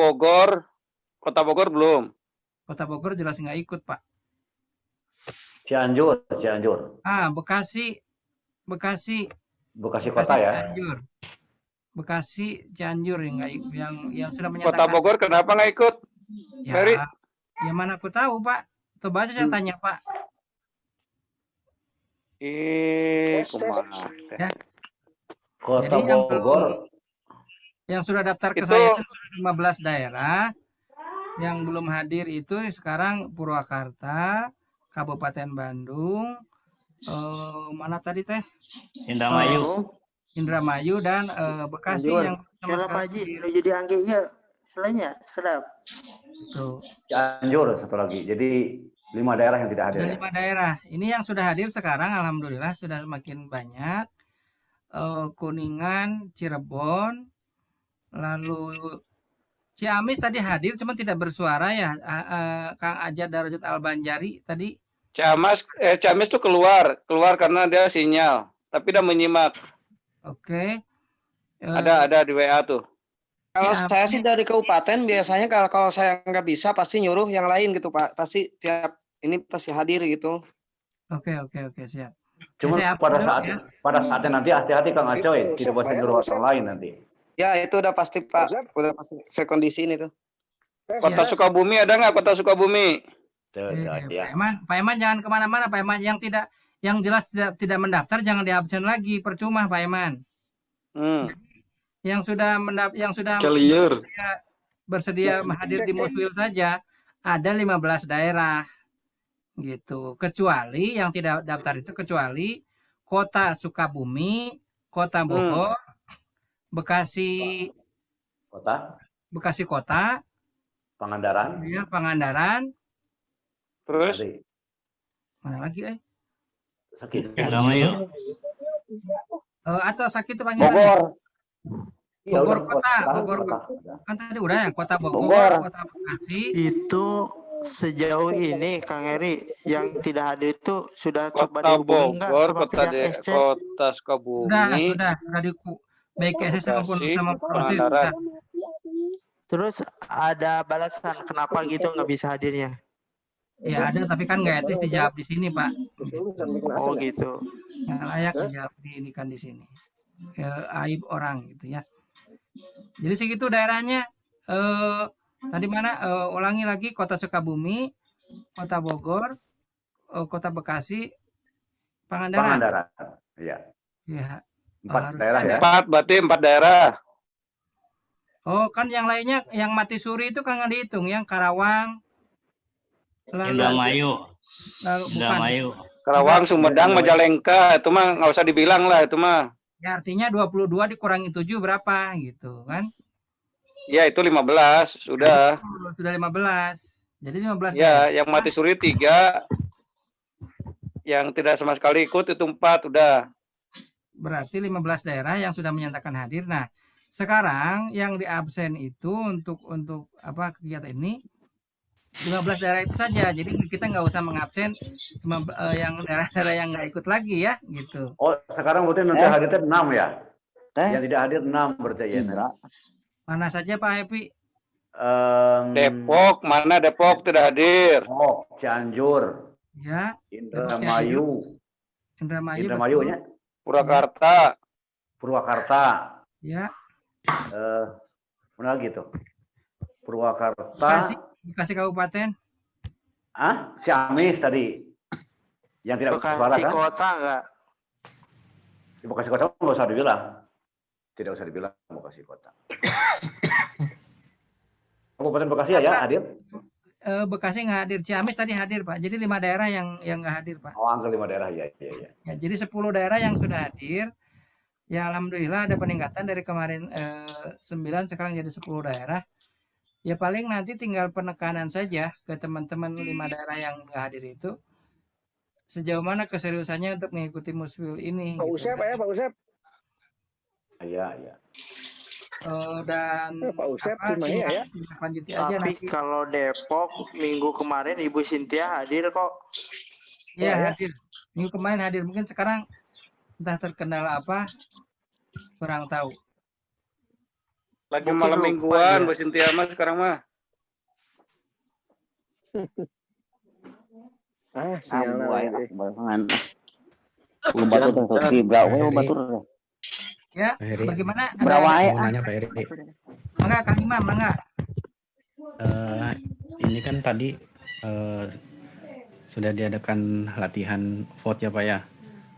Bogor belum. Kota Bogor jelas nggak ikut, Pak. Cianjur. Bekasi Kota ya. Cianjur yang sudah menyatakan. Kota Bogor kenapa nggak ikut? Ferry? Ya mana aku tahu, Pak. Coba aja saya tanya, Pak. Kumaha. Ya. Kota Jadi Bogor. Yang sudah daftar ke saya itu 15 daerah. Yang belum hadir itu sekarang Purwakarta, Kabupaten Bandung, mana tadi teh? Indramayu dan Bekasi yang sama sekali. Jadi anggenya selainnya sedap. Tuh. Cianjur satu lagi. Jadi 5 daerah yang tidak hadir. 5 daerah. Ini yang sudah hadir sekarang alhamdulillah sudah semakin banyak. Kuningan, Cirebon, lalu Ciamis tadi hadir cuma tidak bersuara ya. Kang Ajat Darajat Albanjari tadi. Ciamis tuh keluar karena dia sinyal, tapi udah menyimak. Oke. Ada di WA tuh. Kalau saya sih dari kabupaten biasanya kalau saya nggak bisa pasti nyuruh yang lain gitu Pak. Pasti tiap ini pasti hadir gitu. Oke siap. Cuma pada saatnya nanti hati-hati Kang Acoy, tidak boleh nyuruh orang lain nanti. Ya itu udah pasti Pak, udah pasti sekondisi ini tuh. Kota Sukabumi ada nggak Kota Sukabumi? Pak Eman jangan kemana-mana Pak Eman, yang jelas tidak mendaftar jangan diabsen lagi, percuma Pak Eman. Yang sudah bersedia hadir di Muswil saja ada 15 daerah gitu, kecuali yang tidak daftar itu kecuali Kota Sukabumi, Kota Bogor, Bekasi Kota, Pangandaran. Ya, Pangandaran. Terus mana lagi Sakit. Atau sakit itu panggilan. Bogor Kota. Kan tadi udah ya, Kota Bogor, Kota Bekasi. Itu sejauh ini Kang Eri yang tidak hadir itu sudah coba dihubungi enggak sama pihak SC? Kota Sukabumi. Sudah baik SC maupun sama proses. Terus ada balasan kenapa gitu nggak bisa hadirnya? Ya ada, tapi kan nggak etis dijawab di sini Pak. Oh gitu. Nggak layak dijawab ini kan di sini. Aib orang gitu ya. Jadi segitu daerahnya. Tadi mana? Ulangi lagi, Kota Sukabumi, Kota Bogor, Kota Bekasi, Pangandaran. Iya. Ya. 4 daerah ya. 4 daerah. Oh kan yang lainnya yang mati suri itu kan nggak dihitung, yang Karawang, Indramayu, Karawang, Sumedang, Majalengka itu mah nggak usah dibilang lah itu mah. Ya artinya 22 dikurangi 7 berapa gitu kan? Ya itu 15 sudah. Sudah 15. Jadi 15. Ya yang mati suri 3, yang tidak sama sekali ikut itu 4 udah. Berarti 15 daerah yang sudah menyatakan hadir. Nah sekarang yang di absen itu untuk apa kegiatan ini 15 daerah itu saja. Jadi kita nggak usah mengabsen yang daerah-daerah yang nggak ikut lagi ya gitu. Oh sekarang berarti nanti hadirnya 6 ya? Yang tidak hadir 6 berarti ya. Mana saja Pak Happy? Depok, mana Depok tidak hadir? Cianjur. Ya. Indramayu. Indramayu. Ya. Purwakarta. Ya. Mana lagi tuh? Purwakarta. Bekasi Kabupaten. Ciamis tadi. Yang tidak bersuara kan? Bekasi Kota enggak? Di Bekasi Kota nggak usah dibilang. Tidak usah dibilang Bekasi Kota. Kabupaten Bekasi ya hadir? Bekasi nggak hadir. Ciamis tadi hadir Pak. Jadi 5 daerah yang nggak hadir Pak. Oh angka 5 daerah ya. Jadi 10 daerah yang sudah hadir. Ya alhamdulillah ada peningkatan dari kemarin 9 sekarang jadi 10 daerah. Ya paling nanti tinggal penekanan saja ke teman-teman 5 daerah yang nggak hadir itu. Sejauh mana keseriusannya untuk mengikuti Muswil ini. Pak Usep ya Pak Usep. Iya. Dan Pak Usep apa cuma ya. lanjuti aja Tapi nanti. kalau Depok minggu kemarin Ibu Cynthia hadir kok. Iya, ya. hadir. Minggu kemarin hadir, mungkin sekarang entah terkendala apa, kurang tahu. Lagi Mungkin malam lupa mingguan, dia. Bu Cynthia mah sekarang mah. Sinyalnya lain. Lu batur tuh fibra we batur. Ya, Pak Heri. bagaimana? Berawai. Mau nanya Pak Heri. Mangga Kang Imam, mangga. Ini kan tadi sudah diadakan latihan vote ya Pak ya.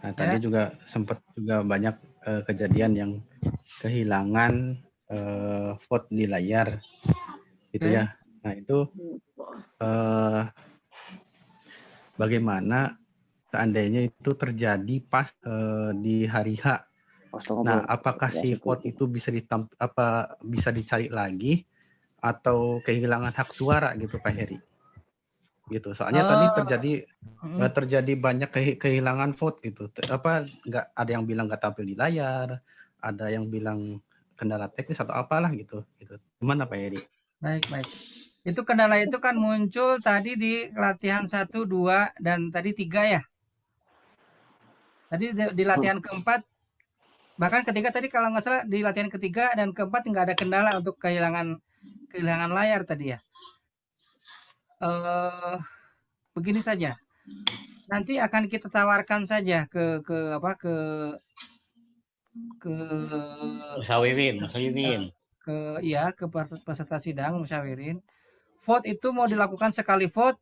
Nah tadi juga sempat juga banyak kejadian yang kehilangan vote di layar, gitu ya. Nah itu bagaimana seandainya itu terjadi pas di hari H. Nah, apakah si vote itu bisa bisa dicari lagi atau kehilangan hak suara gitu Pak Heri? Gitu. Soalnya tadi terjadi banyak kehilangan vote gitu. Nggak ada yang bilang nggak tampil di layar, ada yang bilang kendala teknis atau apalah gitu. Gimana Pak Heri? Baik. Itu kendala itu kan muncul tadi di latihan 1, 2, dan tadi 3 ya. Tadi di latihan keempat, bahkan ketiga tadi kalau nggak salah di latihan ketiga dan keempat nggak ada kendala untuk kehilangan layar tadi ya. Begini saja, nanti akan kita tawarkan saja ke Musyawirin. Ke peserta sidang musyawirin. Vote itu mau dilakukan sekali vote,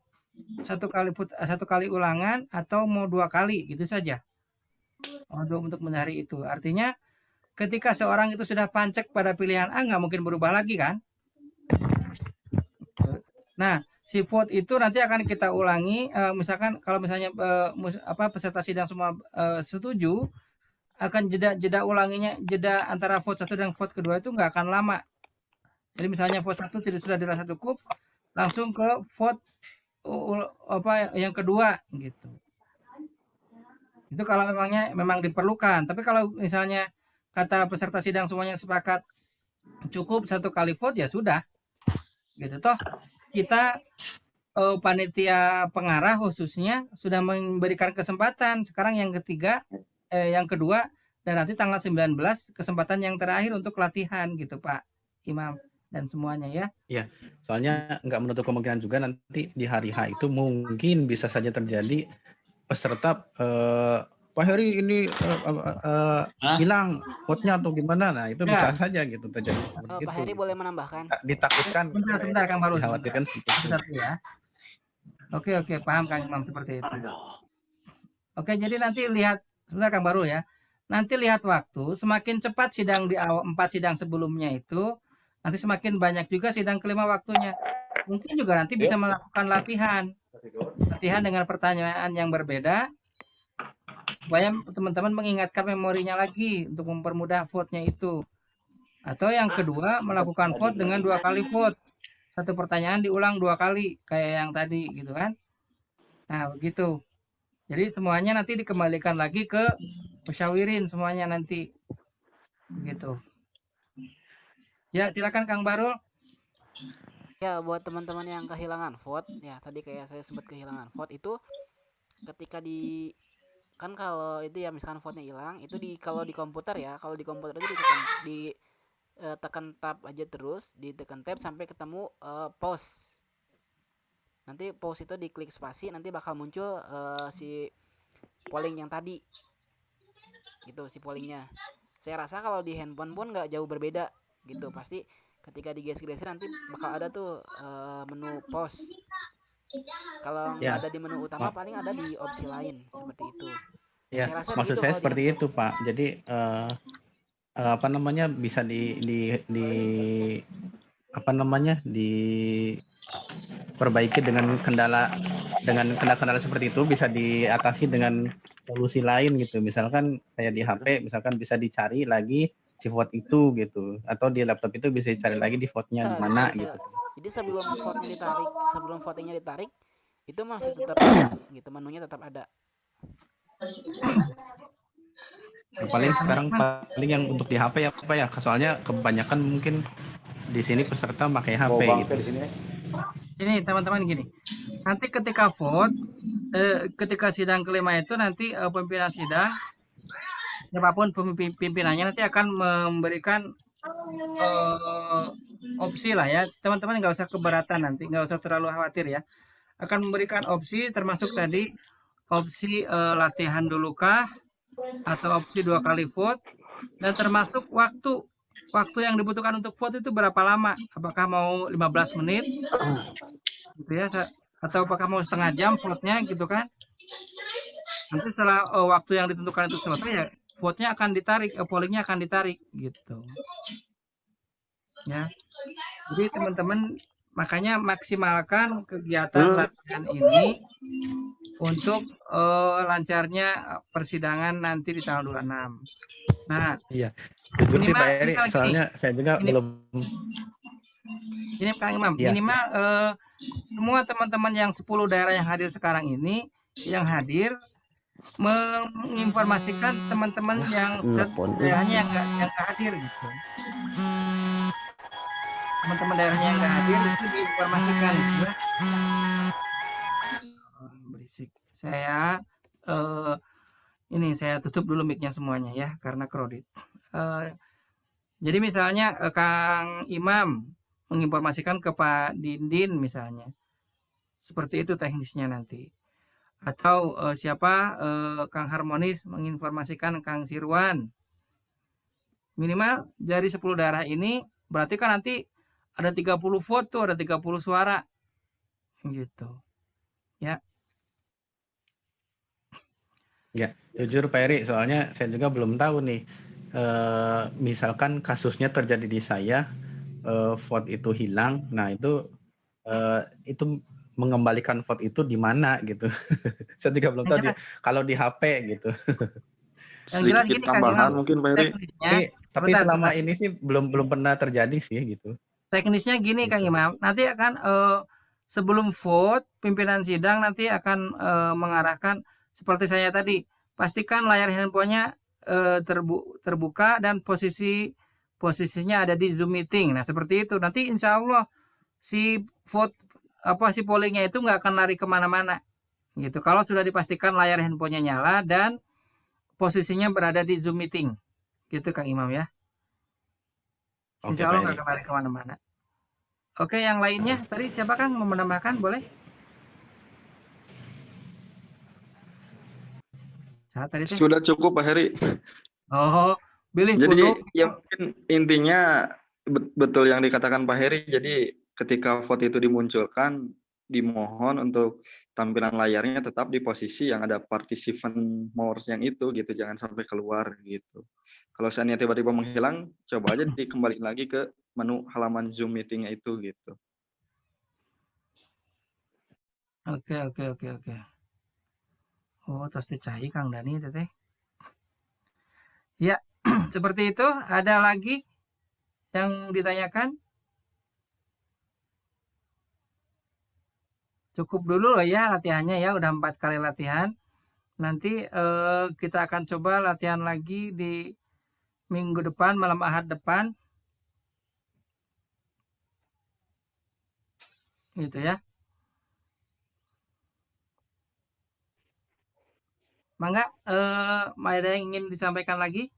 satu kali ulangan, atau mau 2 kali, gitu saja. Untuk mencari itu. Artinya ketika seorang itu sudah pancek pada pilihan A, nggak mungkin berubah lagi kan? Nah, si vote itu nanti akan kita ulangi. Misalkan kalau misalnya peserta sidang semua setuju, akan jeda ulanginya, jeda antara vote 1 dan vote kedua itu nggak akan lama. Jadi misalnya vote 1 sudah dirasa cukup, langsung ke vote yang kedua gitu. Itu kalau memang diperlukan. Tapi kalau misalnya kata peserta sidang semuanya sepakat cukup 1 kali vote, ya sudah. Gitu toh kita panitia pengarah khususnya sudah memberikan kesempatan sekarang yang kedua, dan nanti tanggal 19 kesempatan yang terakhir untuk latihan gitu Pak Imam dan semuanya ya. Iya, soalnya nggak menutup kemungkinan juga nanti di hari H itu mungkin bisa saja terjadi peserta Pak Heri ini hilang vote-nya atau gimana. Nah itu bisa saja gitu terjadi. Pak Heri boleh menambahkan? Ditakutkan. Sebentar Kang Baru. Dikhawatirkan seperti itu. Ya. Oke, paham Kang Imam seperti itu. Oke, jadi nanti lihat sebentar Kang Baru ya. Nanti lihat waktu, semakin cepat sidang di awal 4 sidang sebelumnya itu, nanti semakin banyak juga sidang kelima waktunya. Mungkin juga nanti bisa melakukan latihan dengan pertanyaan yang berbeda, supaya teman-teman mengingatkan memorinya lagi untuk mempermudah vote-nya itu. Atau yang kedua, melakukan vote dengan 2 kali vote. 1 pertanyaan diulang 2 kali, kayak yang tadi gitu kan. Nah, begitu. Jadi semuanya nanti dikembalikan lagi ke musyawirin semuanya nanti. Begitu. Ya, silakan Kang Barul. Ya, buat teman-teman yang kehilangan vote, ya tadi kayak saya sempat kehilangan vote itu ketika kan kalau itu ya misalkan vote-nya hilang, itu kalau di komputer ya, kalau di komputer itu tekan tab aja terus, ditekan tab sampai ketemu pause. Nanti pause itu diklik spasi, nanti bakal muncul si polling yang tadi. Gitu si pollingnya. Saya rasa kalau di handphone pun nggak jauh berbeda gitu. Pasti ketika digeser-geser nanti bakal ada tuh menu pause. Kalau nggak ada di menu utama, paling ada di opsi lain seperti itu. Ya, maksud saya seperti itu Pak. Jadi bisa diperbaiki dengan kendala seperti itu, bisa diatasi dengan solusi lain gitu. Misalkan kayak di HP, misalkan bisa dicari lagi si vote itu gitu, atau di laptop itu bisa dicari lagi di vote-nya di mana gitu. Jadi sebelum votingnya ditarik, itu masih tetap ada gitu, menunya tetap ada. Paling sekarang paling yang untuk di HP ya Pak ya, soalnya kebanyakan mungkin di sini peserta pakai HP gitu. Di sini. Ini teman-teman gini, nanti ketika vote, ketika sidang kelima itu nanti pimpinan sidang, siapapun pimpinannya nanti akan memberikan opsi lah ya, teman-teman nggak usah keberatan nanti, nggak usah terlalu khawatir ya, akan memberikan opsi termasuk tadi opsi latihan dulu kah, atau opsi 2 kali vote, dan termasuk waktu yang dibutuhkan untuk vote itu berapa lama, apakah mau 15 menit gitu ya, atau apakah mau setengah jam vote-nya gitu kan. Nanti setelah waktu yang ditentukan itu selesai ya vote-nya akan ditarik, pollingnya akan ditarik gitu ya. Jadi teman-teman makanya maksimalkan kegiatan latihan ini untuk lancarnya persidangan nanti di tanggal 26. Nah, iya. Jujur sih Pak Eri, soalnya saya juga belum. Ini Kang Imam, ya. Minimal semua teman-teman yang 10 daerah yang hadir sekarang ini, yang hadir menginformasikan teman-teman yang daerahnya yang nggak hadir gitu. Teman-teman daerahnya yang nggak hadir itu diinformasikan gitu ya. Berisik. Saya ini saya tutup dulu mic-nya semuanya ya karena kredit. Jadi misalnya Kang Imam menginformasikan ke Pak Dindin misalnya. Seperti itu teknisnya nanti. Atau siapa Kang Harmonis menginformasikan Kang Sirwan. Minimal dari 10 daerah ini berarti kan nanti ada 30 foto, ada 30 suara. Gitu. Ya. Ya, jujur Pak Eri, soalnya saya juga belum tahu nih. Misalkan kasusnya terjadi di saya, vote itu hilang, nah itu mengembalikan vote itu di mana gitu. Saya juga belum tahu kalau di HP gitu. Yang jelas gini tambahan mungkin Pak Eri. Tapi selama ini sih belum pernah terjadi sih gitu. Teknisnya gini Kang Imam, nanti akan sebelum vote pimpinan sidang nanti akan mengarahkan seperti saya tadi, pastikan layar handphonenya terbuka dan posisinya ada di Zoom meeting. Nah seperti itu. Nanti insya Allah si pollingnya itu nggak akan lari kemana-mana. Gitu. Kalau sudah dipastikan layar handphonenya nyala dan posisinya berada di Zoom meeting. Gitu Kang Imam ya. Insya Allah nggak akan lari kemana-mana. Oke, yang lainnya tadi siapa Kang mau menambahkan boleh? Sudah cukup Pak Heri. Oh, pilih jadi dulu. Ya mungkin intinya betul yang dikatakan Pak Heri. Jadi ketika vote itu dimunculkan, dimohon untuk tampilan layarnya tetap di posisi yang ada participant mouse yang itu gitu, jangan sampai keluar gitu. Kalau seandainya tiba-tiba menghilang, coba aja dikembalikan lagi ke menu halaman Zoom meetingnya itu gitu. Oke. Oh, tos dicai Kang Dani teteh. Ya, seperti itu. Ada lagi yang ditanyakan? Cukup dulu loh ya latihannya ya, udah 4 kali latihan. Nanti kita akan coba latihan lagi di minggu depan, malam Ahad depan. Gitu ya. Mangga, ada yang ingin disampaikan lagi?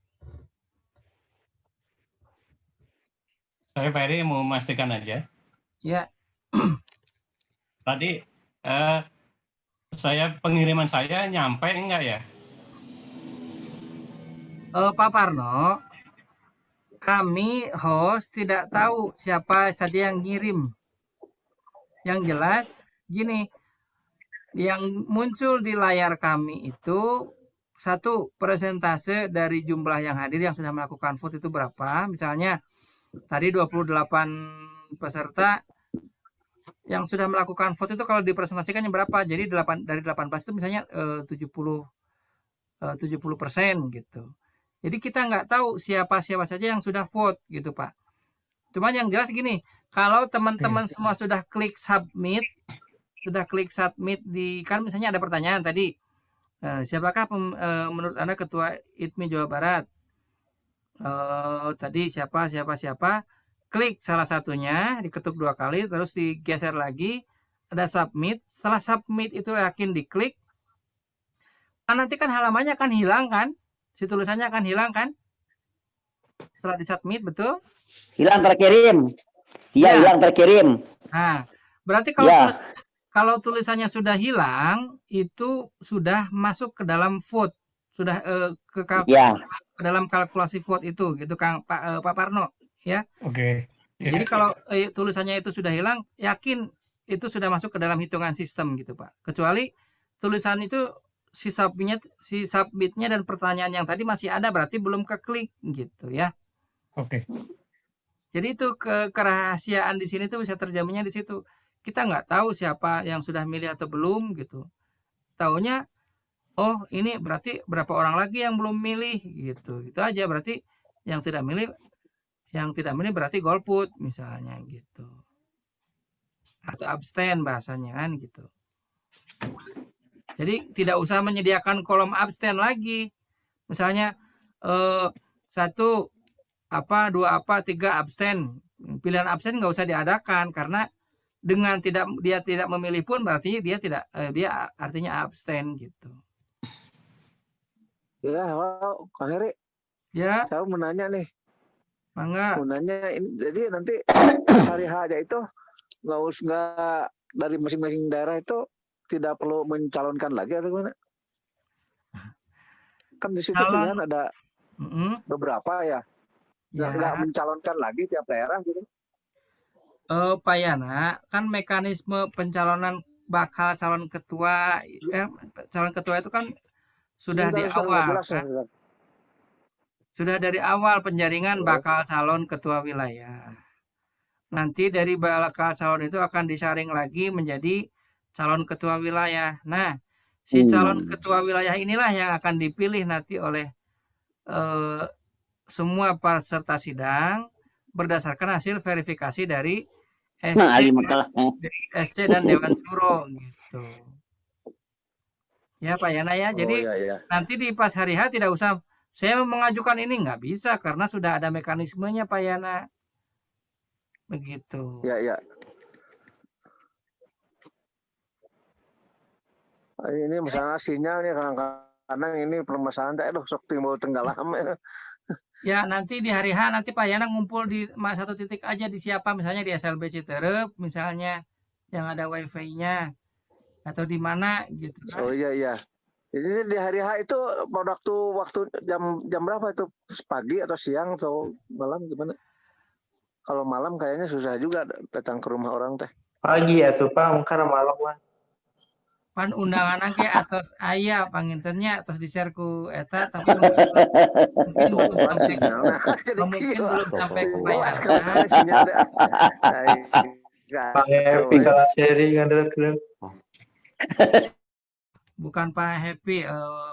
Saya Pak Eri mau memastikan aja. Ya. Tadi pengiriman saya nyampe enggak ya? Pak Parno, kami host tidak tahu siapa saja yang ngirim. Yang jelas gini, yang muncul di layar kami itu satu persentase dari jumlah yang hadir yang sudah melakukan vote itu berapa. Misalnya tadi 28 peserta yang sudah melakukan vote itu kalau dipresentasikannya berapa. Jadi dari 18 itu misalnya 70% gitu. Jadi kita nggak tahu siapa saja yang sudah vote gitu Pak. Cuman yang jelas gini, kalau teman-teman semua sudah klik submit di kan misalnya ada pertanyaan tadi Siapakah menurut Anda ketua ITMI Jawa Barat? Tadi siapa, klik salah satunya, diketuk 2 kali, terus digeser lagi, ada submit. Setelah submit itu yakin diklik, nanti kan halamannya akan hilang kan? Si tulisannya akan hilang kan? Setelah disubmit, betul? Hilang terkirim. Iya, Ya. hilang terkirim. Nah, berarti Ya. kalau tulisannya sudah hilang, itu sudah masuk ke dalam vote, sudah ke Ya. dalam kalkulasi vote itu, gitu Pak Parno, ya. Oke. Jadi kalau tulisannya itu sudah hilang, yakin itu sudah masuk ke dalam hitungan sistem gitu Pak. Kecuali tulisan itu si submitnya dan pertanyaan yang tadi masih ada, berarti belum keklik gitu ya. Oke. Jadi itu kerahasiaan di sini tuh bisa terjaminnya di situ. Kita nggak tahu siapa yang sudah milih atau belum gitu. Taunya, oh ini berarti berapa orang lagi yang belum milih gitu. Itu aja, berarti yang tidak milih berarti golput misalnya gitu. Atau abstain bahasanya kan gitu. Jadi tidak usah menyediakan kolom abstain lagi. Misalnya 1 apa, 2 apa, 3 abstain. Pilihan abstain nggak usah diadakan karena dengan dia tidak memilih pun berarti dia artinya abstain gitu. Ya, halo, Kang Heri. Ya. Saya mau nanya nih. Mangga. Mau nanya ini, jadi nanti hari H aja itu nggak dari masing-masing daerah itu tidak perlu mencalonkan lagi atau gimana? Kan di situ pilihan ada beberapa ya. Nggak mencalonkan lagi tiap daerah gitu. Pak Yana, kan mekanisme pencalonan bakal calon ketua itu kan sudah di awal kan? Sudah dari awal penjaringan bakal calon ketua wilayah. Nanti dari bakal calon itu akan disaring lagi menjadi calon ketua wilayah. Nah, si calon ketua wilayah inilah yang akan dipilih nanti oleh semua peserta sidang berdasarkan hasil verifikasi dari SC dan Dewan Syuro gitu. Ya Pak Yana ya. Jadi nanti di pas hari H tidak usah saya mengajukan ini, nggak bisa karena sudah ada mekanismenya Pak Yana. Begitu. Ya. Ini misalnya sinyal nih kadang-kadang ini permasalahan sok timbul tenggelam. Ya nanti di hari H nanti Pak Yana ngumpul di satu titik aja di siapa, misalnya di SLB Citerep misalnya yang ada wifi-nya atau di mana gitu kan. Oh iya. Jadi di hari H itu waktu jam berapa itu? Pagi atau siang atau malam gimana? Kalau malam kayaknya susah juga datang ke rumah orang teh. Pagi ya tuh Pak, karena malam mah. Pan undangan ke atas ayah pangintennya atas di-share ku eta tapi mungkin belum sampai ke Pak Yana. Pak Happy kalah sharing ada. Bukan Pak Happy,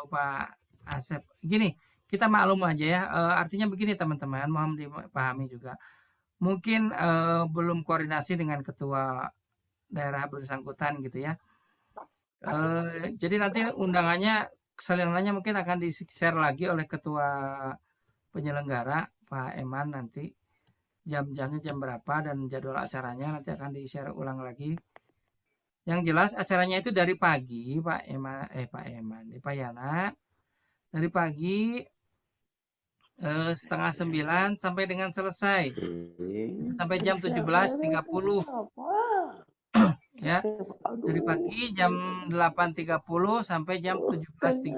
Pak Asep. Gini, kita maklum aja ya. Artinya begini teman-teman, mohon dipahami juga. Mungkin belum koordinasi dengan ketua daerah bersangkutan gitu ya. Jadi nanti undangannya, salinannya mungkin akan di-share lagi oleh ketua penyelenggara Pak Eman nanti. Jam-jamnya jam berapa dan jadwal acaranya nanti akan di-share ulang lagi. Yang jelas acaranya itu dari pagi Pak Yana. Dari pagi 8:30 sampai dengan selesai. Sampai jam 17.30. Ya. Dari pagi jam 8.30 sampai jam 17.30.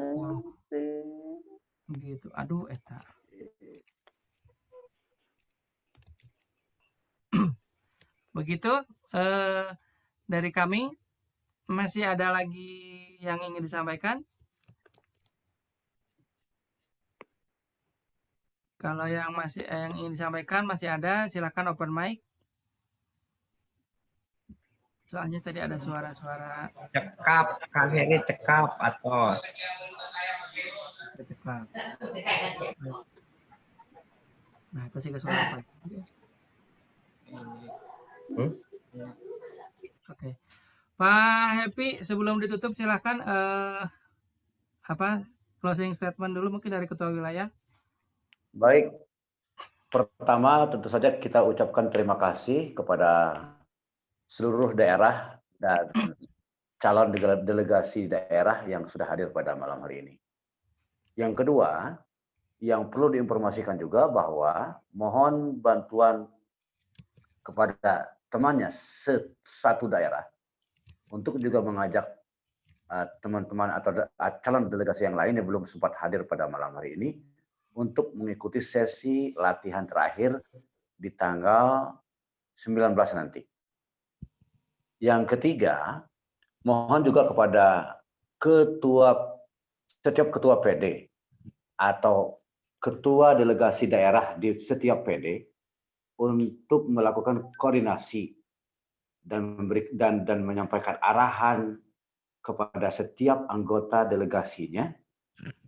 Begitu. Aduh eta. Begitu dari kami. Masih ada lagi yang ingin disampaikan? Kalau yang ingin disampaikan masih ada, silakan open mic. Soalnya tadi ada suara-suara cekap, Kang Heri cekap atau cekap. Nah, itu sih suara apa? Oke. Pak Happy, sebelum ditutup silakan closing statement dulu mungkin dari Ketua Wilayah. Baik, pertama tentu saja kita ucapkan terima kasih kepada seluruh daerah dan calon delegasi daerah yang sudah hadir pada malam hari ini. Yang kedua, yang perlu diinformasikan juga bahwa mohon bantuan kepada temannya satu daerah untuk juga mengajak teman-teman atau calon delegasi yang lain yang belum sempat hadir pada malam hari ini untuk mengikuti sesi latihan terakhir di tanggal 19 nanti. Yang ketiga, mohon juga kepada setiap ketua PD atau ketua delegasi daerah di setiap PD untuk melakukan koordinasi dan menyampaikan arahan kepada setiap anggota delegasinya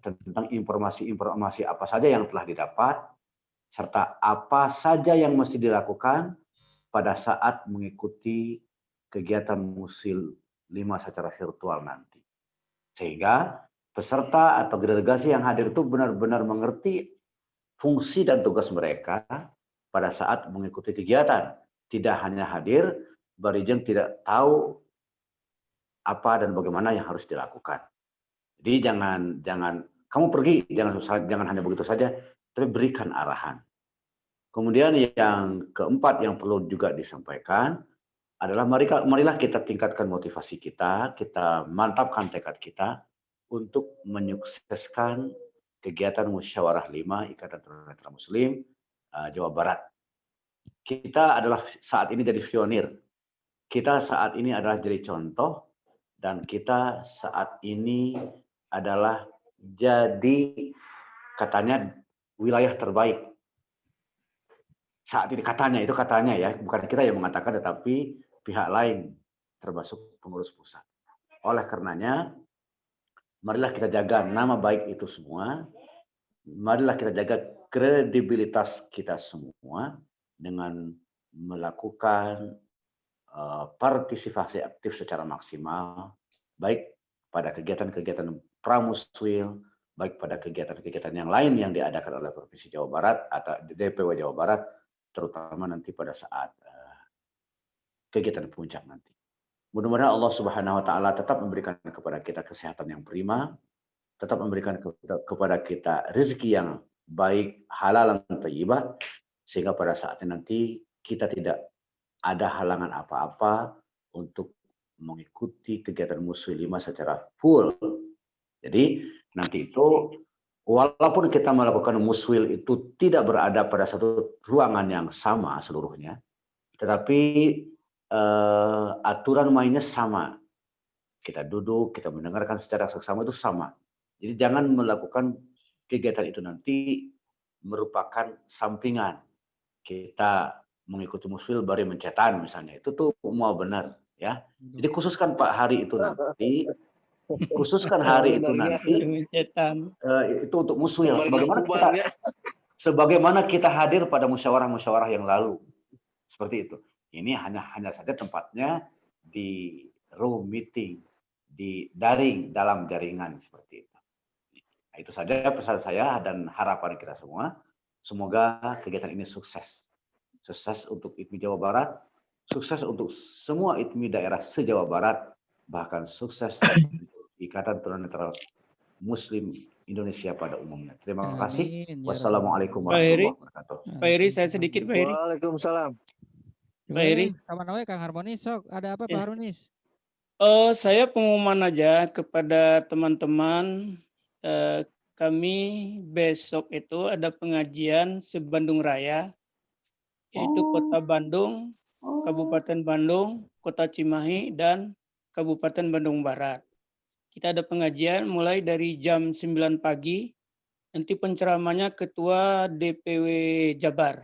tentang informasi-informasi apa saja yang telah didapat serta apa saja yang mesti dilakukan pada saat mengikuti kegiatan Musil 5 secara virtual nanti. Sehingga peserta atau delegasi yang hadir itu benar-benar mengerti fungsi dan tugas mereka pada saat mengikuti kegiatan. Tidak hanya hadir, Barijen tidak tahu apa dan bagaimana yang harus dilakukan. Jadi jangan kamu pergi, jangan hanya begitu saja, tapi berikan arahan. Kemudian yang keempat yang perlu juga disampaikan adalah marilah kita tingkatkan motivasi kita mantapkan tekad kita untuk menyukseskan kegiatan Musyawarah 5 Ikatan Tunanetra Muslim Jawa Barat. Kita adalah saat ini jadi pionir. Kita saat ini adalah jadi contoh dan kita saat ini adalah jadi katanya wilayah terbaik. Saat ini katanya ya, bukan kita yang mengatakan tetapi pihak lain termasuk pengurus pusat. Oleh karenanya, marilah kita jaga nama baik itu semua. Marilah kita jaga kredibilitas kita semua dengan melakukan partisipasi aktif secara maksimal, baik pada kegiatan-kegiatan pramuswil, baik pada kegiatan-kegiatan yang lain yang diadakan oleh Provinsi Jawa Barat atau DPW Jawa Barat, terutama nanti pada saat kegiatan puncak nanti. Mudah-mudahan Allah Subhanahu wa taala tetap memberikan kepada kita kesehatan yang prima, tetap memberikan kepada kita rezeki yang baik, halal dan thayyibah, sehingga pada saatnya nanti kita tidak ada halangan apa-apa untuk mengikuti kegiatan Musil 5 secara full. Jadi nanti itu walaupun kita melakukan muswil itu tidak berada pada satu ruangan yang sama seluruhnya, tetapi aturan mainnya sama. Kita duduk, kita mendengarkan secara seksama itu sama. Jadi jangan melakukan kegiatan itu nanti merupakan sampingan. Kita mengikuti muswil baru mencetan misalnya. Itu tuh mau benar ya. Jadi khususkan Pak hari itu nanti. Khususkan hari itu nanti itu untuk muswil sebagaimana kita hadir pada musyawarah-musyawarah yang lalu seperti itu. Ini hanya saja tempatnya di room meeting, di daring dalam jaringan seperti itu. Nah, itu saja pesan saya dan harapan kita semua. Semoga kegiatan ini sukses. Sukses untuk ITMI Jawa Barat, sukses untuk semua ITMI daerah se-Jawa Barat, bahkan sukses Ikatan Tunanetra Muslim Indonesia pada umumnya. Terima kasih. Wassalamualaikum warahmatullahi wabarakatuh. Pak Heri, saya sedikit Pak Heri. Waalaikumsalam. Pak Heri. Kapan namanya Kang Harmonis, sok ada apa Pak Harmonis? Saya pengumuman aja kepada teman-teman, kami besok itu ada pengajian se-Bandung Raya, yaitu Kota Bandung, Kabupaten Bandung, Kota Cimahi, dan Kabupaten Bandung Barat. Kita ada pengajian mulai dari jam 9 pagi, nanti penceramahnya Ketua DPW Jabar.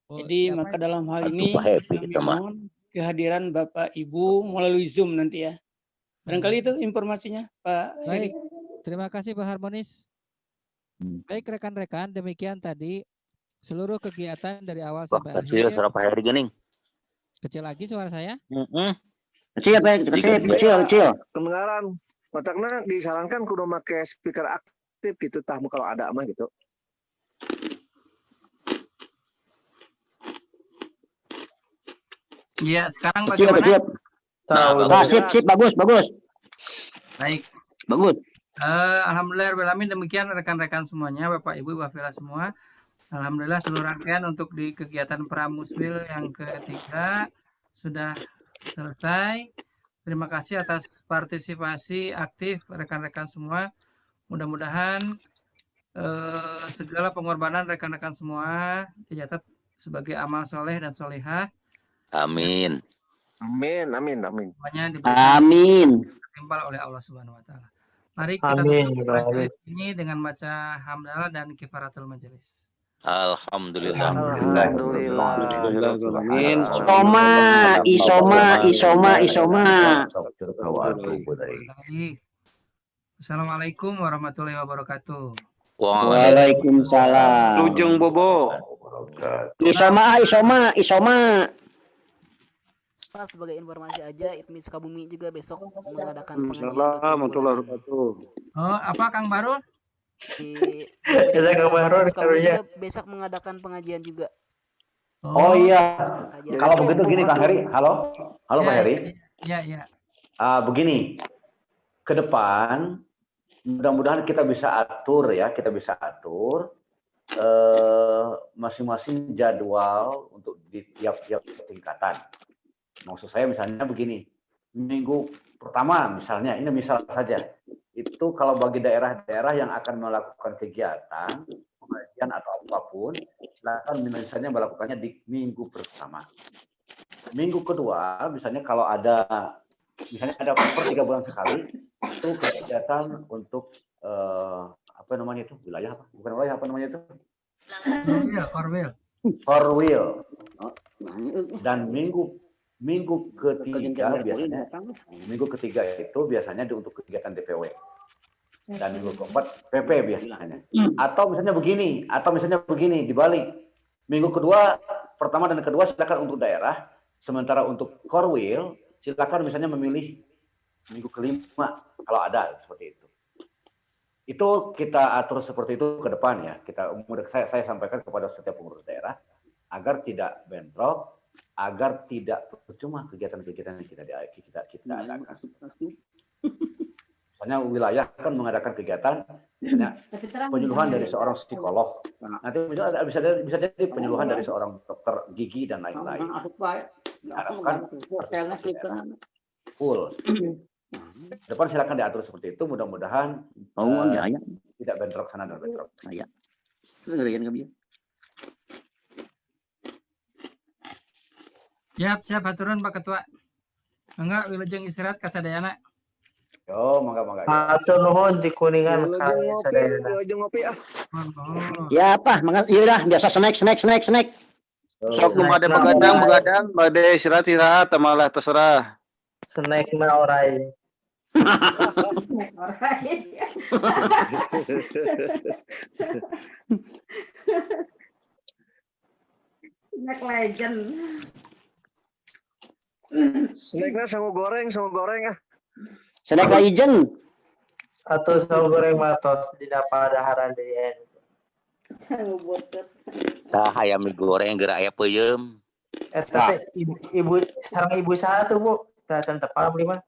Jadi maka dalam hal ini kami mohon kehadiran Bapak Ibu melalui Zoom nanti ya. Barangkali itu informasinya Pak Heri. Terima kasih Pak Harmonis. Baik rekan-rekan, demikian tadi seluruh kegiatan dari awal sampai akhir. Suara Pak Heri Gening. Kecil lagi suara saya? Kecil. Kedengaran. Matakna disarankan kudu make speaker aktif gitu tah kalau ada mah gitu. Iya, sekarang Siap, bagaimana? siap. Nah, sip, bagus. Baik. Bagus. Alhamdulillah demikian rekan-rekan semuanya, Bapak Ibu, Wafila semua. Alhamdulillah seluruh rangkaian untuk di kegiatan Pramuswil yang ketiga sudah selesai. Terima kasih atas partisipasi aktif rekan-rekan semua. Mudah-mudahan segala pengorbanan rekan-rekan semua dicatat sebagai amal soleh dan solehah. Amin. Semuanya diberikan timbal oleh Allah Subhanahu wa taala. Mari kita tutup majelis ini dengan baca hamdalah dan kifaratul majelis. Alhamdulillah. Isoma. Assalamualaikum warahmatullahi wabarakatuh. Waalaikumsalam. Lujeng Bobo. Isoma. Pak, sebagai informasi aja, ITMI Sukabumi juga besok mengadakan pengajian. Oh, apa Kang Barul? Kang Barul juga besok mengadakan pengajian juga. Oh iya. Kalau begitu gini Kang Heri. Halo Pak Heri. Iya. Begini. Ke depan mudah-mudahan kita bisa atur masing-masing jadwal untuk di tiap-tiap tingkatan. Maksud saya misalnya begini, minggu pertama misalnya, ini misal saja, itu kalau bagi daerah-daerah yang akan melakukan kegiatan, pengajian atau apapun, silakan misalnya melakukannya di minggu pertama. Minggu kedua, misalnya kalau ada per 3 bulan sekali, itu kegiatan untuk wilayah apa? Bukan wilayah, apa namanya itu? Korwil. Dan minggu ketiga itu biasanya untuk kegiatan DPW. Dan minggu keempat PP biasanya. Atau misalnya begini, dibalik. Minggu kedua, pertama dan kedua silakan untuk daerah, sementara untuk Korwil silakan misalnya memilih minggu kelima kalau ada seperti itu. Itu kita atur seperti itu ke depan ya. Saya sampaikan kepada setiap pengurus daerah agar tidak bentrok, agar tidak percuma kegiatan-kegiatan yang kita adakan. Misalnya wilayah kan mengadakan kegiatan, misalnya penyuluhan dari seorang psikolog. Nanti bisa jadi penyuluhan dari seorang dokter gigi dan lain-lain. Harapkan full. Depan silakan diatur seperti itu. Mudah-mudahan tidak bentrok sana dan bentrok sini. Siap aturan Pak Ketua. Enggak wilujeng istirahat kasadayana. Yo, mangga. Atur nuhun di Kuningan kali sadayana. Ngopi ah. Ya apa? Iya dah, biasa snack. Sok nu bade begadang, bade istirahat malah terserah. Snack na orai. Snack legend. Snacknya sama goreng ah. Snack legend. Atau sama goreng matos di dapadaharan DN. Sangu butut. Tah ayam digoreng geura aya peuyeum. Ibu sarang ibu satu Bu. Kita can tepal beli mah.